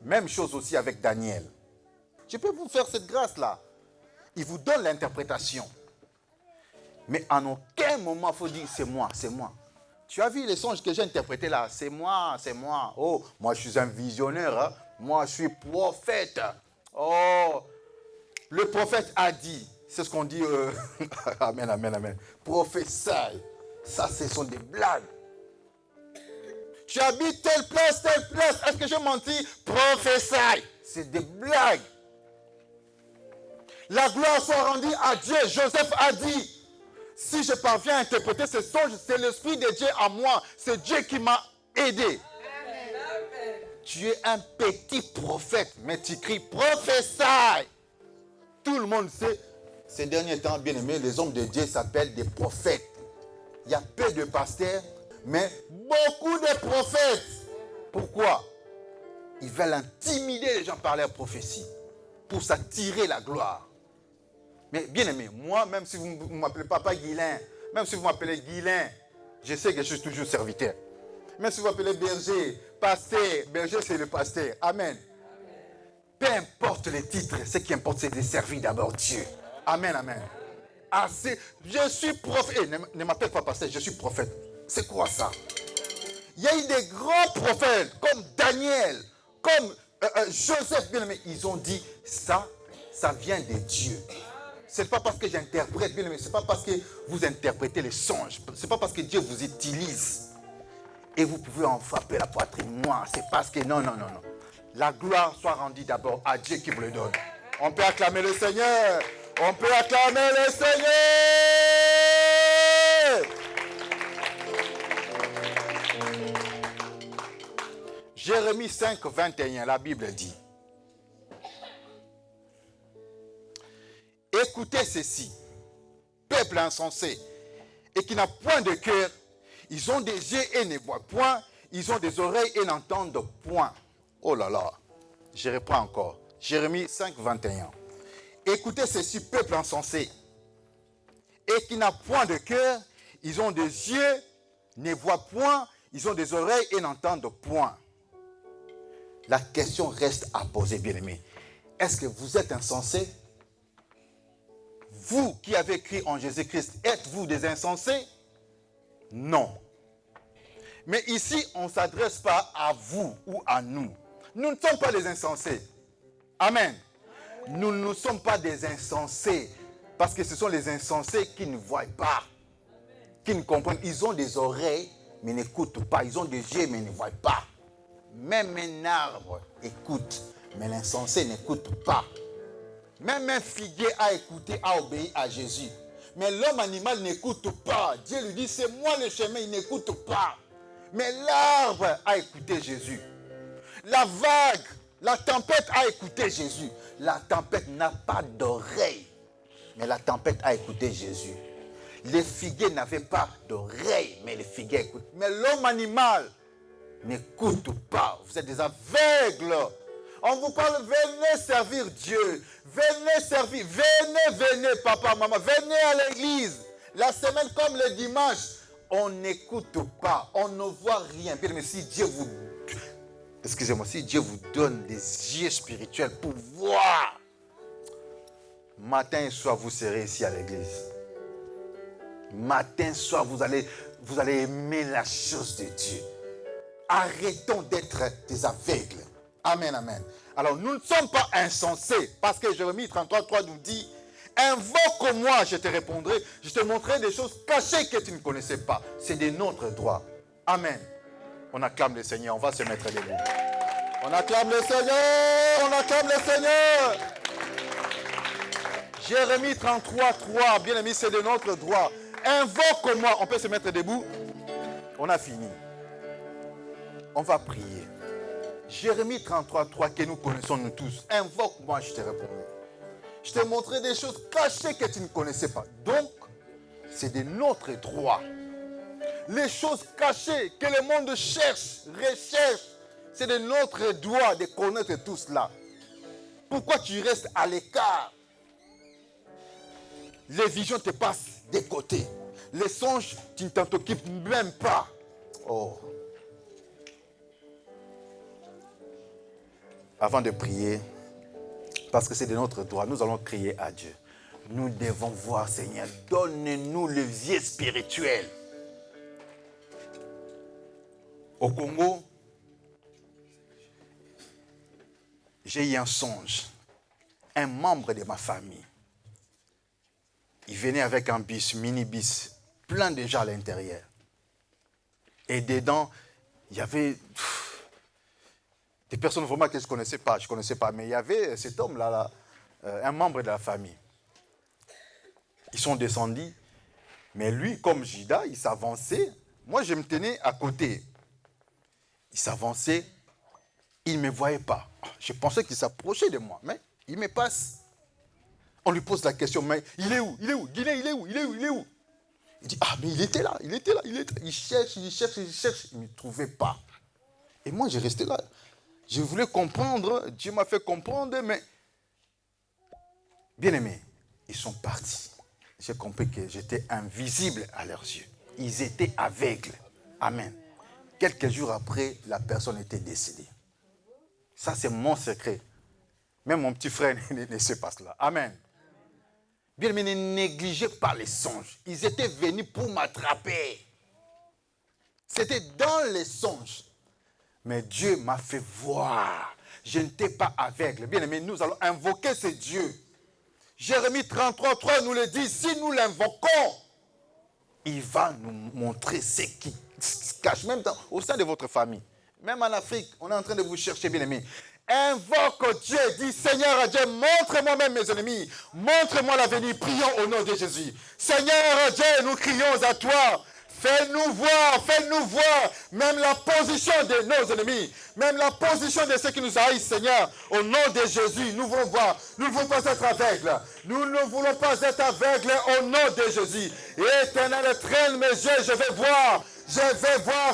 Speaker 2: Même chose aussi avec Daniel. Je peux vous faire cette grâce-là. Il vous donne l'interprétation. Mais en aucun moment, il faut dire, c'est moi, c'est moi. Tu as vu les songes que j'ai interprétés là? C'est moi, c'est moi. Oh, moi je suis un visionnaire. Hein? Moi je suis prophète. Oh, le prophète a dit. C'est ce qu'on dit. Amen, amen, amen. Prophétie. Ça, ce sont des blagues. Tu habites telle place, telle place. Est-ce que j'ai menti? Prophétie. C'est des blagues. La gloire soit rendue à Dieu. Joseph a dit. Si je parviens à interpréter ce songe, c'est l'Esprit de Dieu à moi. C'est Dieu qui m'a aidé. Amen. Tu es un petit prophète, mais tu cries prophétie. Tout le monde sait, ces derniers temps, bien aimés, les hommes de Dieu s'appellent des prophètes. Il y a peu de pasteurs, mais beaucoup de prophètes. Pourquoi? Ils veulent intimider les gens par leur prophétie pour s'attirer la gloire. Mais bien aimé, moi, même si vous ne m'appelez pas Guilain, même si vous m'appelez Guilain, je sais que je suis toujours serviteur. Même si vous m'appelez berger, pasteur, berger c'est le pasteur. Amen. Peu importe les titres, ce qui importe c'est de servir d'abord Dieu. Amen, amen. Assez, je suis prophète. Ne m'appelle pas pasteur, je suis prophète. C'est quoi ça? Il y a eu des grands prophètes comme Daniel, comme Joseph, bien aimé. Ils ont dit ça vient de Dieu. Ce n'est pas parce que j'interprète, bien aimé, ce n'est pas parce que vous interprétez les songes, ce n'est pas parce que Dieu vous utilise et vous pouvez en frapper la poitrine. Moi, c'est parce que non. La gloire soit rendue d'abord à Dieu qui vous le donne. On peut acclamer le Seigneur. On peut acclamer le Seigneur. Jérémie 5, 21, la Bible dit. Écoutez ceci, peuple insensé, et qui n'a point de cœur, ils ont des yeux et ne voient point, ils ont des oreilles et n'entendent point. Oh là là, je reprends encore. Jérémie 5, 21. Écoutez ceci, peuple insensé, et qui n'a point de cœur, ils ont des yeux, ne voient point, ils ont des oreilles et n'entendent point. La question reste à poser, bien-aimés. Est-ce que vous êtes insensé? Vous qui avez cru en Jésus-Christ, êtes-vous des insensés? Non. Mais ici, on ne s'adresse pas à vous ou à nous. Nous ne sommes pas des insensés. Amen. Nous ne sommes pas des insensés. Parce que ce sont les insensés qui ne voient pas. Qui ne comprennent. Ils ont des oreilles, mais n'écoutent pas. Ils ont des yeux, mais ne voient pas. Même un arbre écoute, mais l'insensé n'écoute pas. Même un figuier a écouté, a obéi à Jésus. Mais l'homme animal n'écoute pas. Dieu lui dit, c'est moi le chemin, il n'écoute pas. Mais l'arbre a écouté Jésus. La vague, la tempête a écouté Jésus. La tempête n'a pas d'oreille. Mais la tempête a écouté Jésus. Les figuiers n'avaient pas d'oreille, mais les figuiers écoutent. Mais l'homme animal n'écoute pas. Vous êtes des aveugles. On vous parle, venez servir Dieu. Venez servir. Venez, papa, maman. Venez à l'église. La semaine comme le dimanche. On n'écoute pas. On ne voit rien. Mais si Dieu vous... Excusez-moi. Si Dieu vous donne des yeux spirituels pour voir. Matin et soir, vous serez ici à l'église. Matin, soir, vous allez aimer la chose de Dieu. Arrêtons d'être des aveugles. Amen, amen. Alors, nous ne sommes pas insensés, parce que Jérémie 33, 3 nous dit, invoque-moi, je te répondrai, je te montrerai des choses cachées que tu ne connaissais pas. C'est de notre droit. Amen. On acclame le Seigneur, on va se mettre debout. On acclame le Seigneur, on acclame le Seigneur. Jérémie 33, 3, bien aimé, c'est de notre droit. Invoque-moi. On peut se mettre debout. On a fini. On va prier. Jérémie 33, 3 que nous connaissons nous tous. Invoque-moi, je te répondrai. Je t'ai montré des choses cachées que tu ne connaissais pas. Donc, c'est de notre droit. Les choses cachées que le monde cherche, recherche, c'est de notre droit de connaître tout cela. Pourquoi tu restes à l'écart? Les visions te passent des côtés. Les songes, tu ne t'en occupes même pas. Oh. Avant de prier, parce que c'est de notre droit, nous allons crier à Dieu. Nous devons voir, Seigneur, donne-nous le vie spirituel. Au Congo, j'ai eu un songe. Un membre de ma famille, il venait avec un bus, minibus, plein de gens à l'intérieur. Et dedans, il y avait des personnes vraiment que je ne connaissais pas. Mais il y avait cet homme-là, un membre de la famille. Ils sont descendus. Mais lui, comme Jida, il s'avançait. Moi, je me tenais à côté. Il s'avançait. Il ne me voyait pas. Je pensais qu'il s'approchait de moi. Mais il me passe. On lui pose la question, mais il est où? Guinée, il est où? Il dit, ah, mais il était là. Il cherche. Il ne me trouvait pas. Et moi, j'ai resté là. Je voulais comprendre. Dieu m'a fait comprendre, mais... Bien aimé, ils sont partis. J'ai compris que j'étais invisible à leurs yeux. Ils étaient aveugles. Amen. Quelques jours après, la personne était décédée. Ça, c'est mon secret. Même mon petit frère ne sait pas cela. Amen. Bien, mais ne négligez pas les songes. Ils étaient venus pour m'attraper. C'était dans les songes. Mais Dieu m'a fait voir. Je n'étais pas aveugle. Bien aimé, nous allons invoquer ce Dieu. Jérémie 33, 3 nous le dit. Si nous l'invoquons, il va nous montrer ce qui se cache, même au sein de votre famille. Même en Afrique, on est en train de vous chercher, bien aimé. Invoque Dieu, dis Seigneur Dieu, montre-moi même mes ennemis, montre-moi l'avenir, prions au nom de Jésus. Seigneur Dieu, nous crions à toi. Fais-nous voir, même la position de nos ennemis, même la position de ceux qui nous haïssent, Seigneur. Au nom de Jésus, nous voulons voir, nous ne voulons pas être aveugles. Nous ne voulons pas être aveugles au nom de Jésus. Éternel, traîne mes yeux, je vais voir,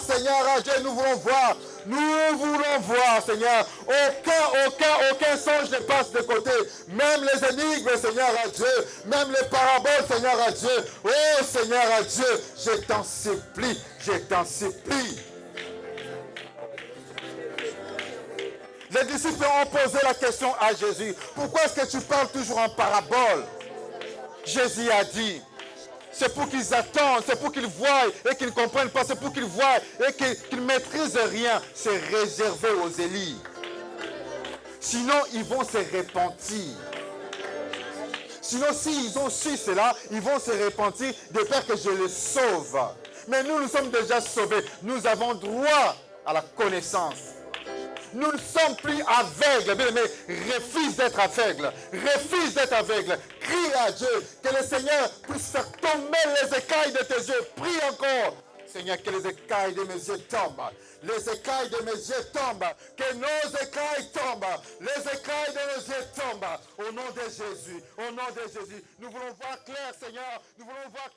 Speaker 2: Seigneur Dieu, nous voulons voir. Nous voulons voir, Seigneur. Aucun songe ne passe de côté. Même les énigmes, Seigneur à Dieu. Même les paraboles, Seigneur à Dieu. Oh, Seigneur à Dieu, je t'en supplie. Les disciples ont posé la question à Jésus. Pourquoi est-ce que tu parles toujours en parabole? Jésus a dit, c'est pour qu'ils attendent, c'est pour qu'ils voient et qu'ils ne comprennent pas, c'est pour qu'ils voient et qu'ils ne maîtrisent rien. C'est réservé aux élites. Sinon, ils vont se repentir. Sinon, s'ils ont su cela, ils vont se repentir de peur que je les sauve. Mais nous sommes déjà sauvés. Nous avons droit à la connaissance. Nous ne sommes plus aveugles, bien aimé. Refuse d'être aveugle. Crie à Dieu que le Seigneur puisse faire tomber les écailles de tes yeux. Prie encore. Seigneur, que les écailles de mes yeux tombent. Les écailles de mes yeux tombent. Que nos écailles tombent. Les écailles de nos yeux tombent. Au nom de Jésus. Nous voulons voir clair, Seigneur. Nous voulons voir.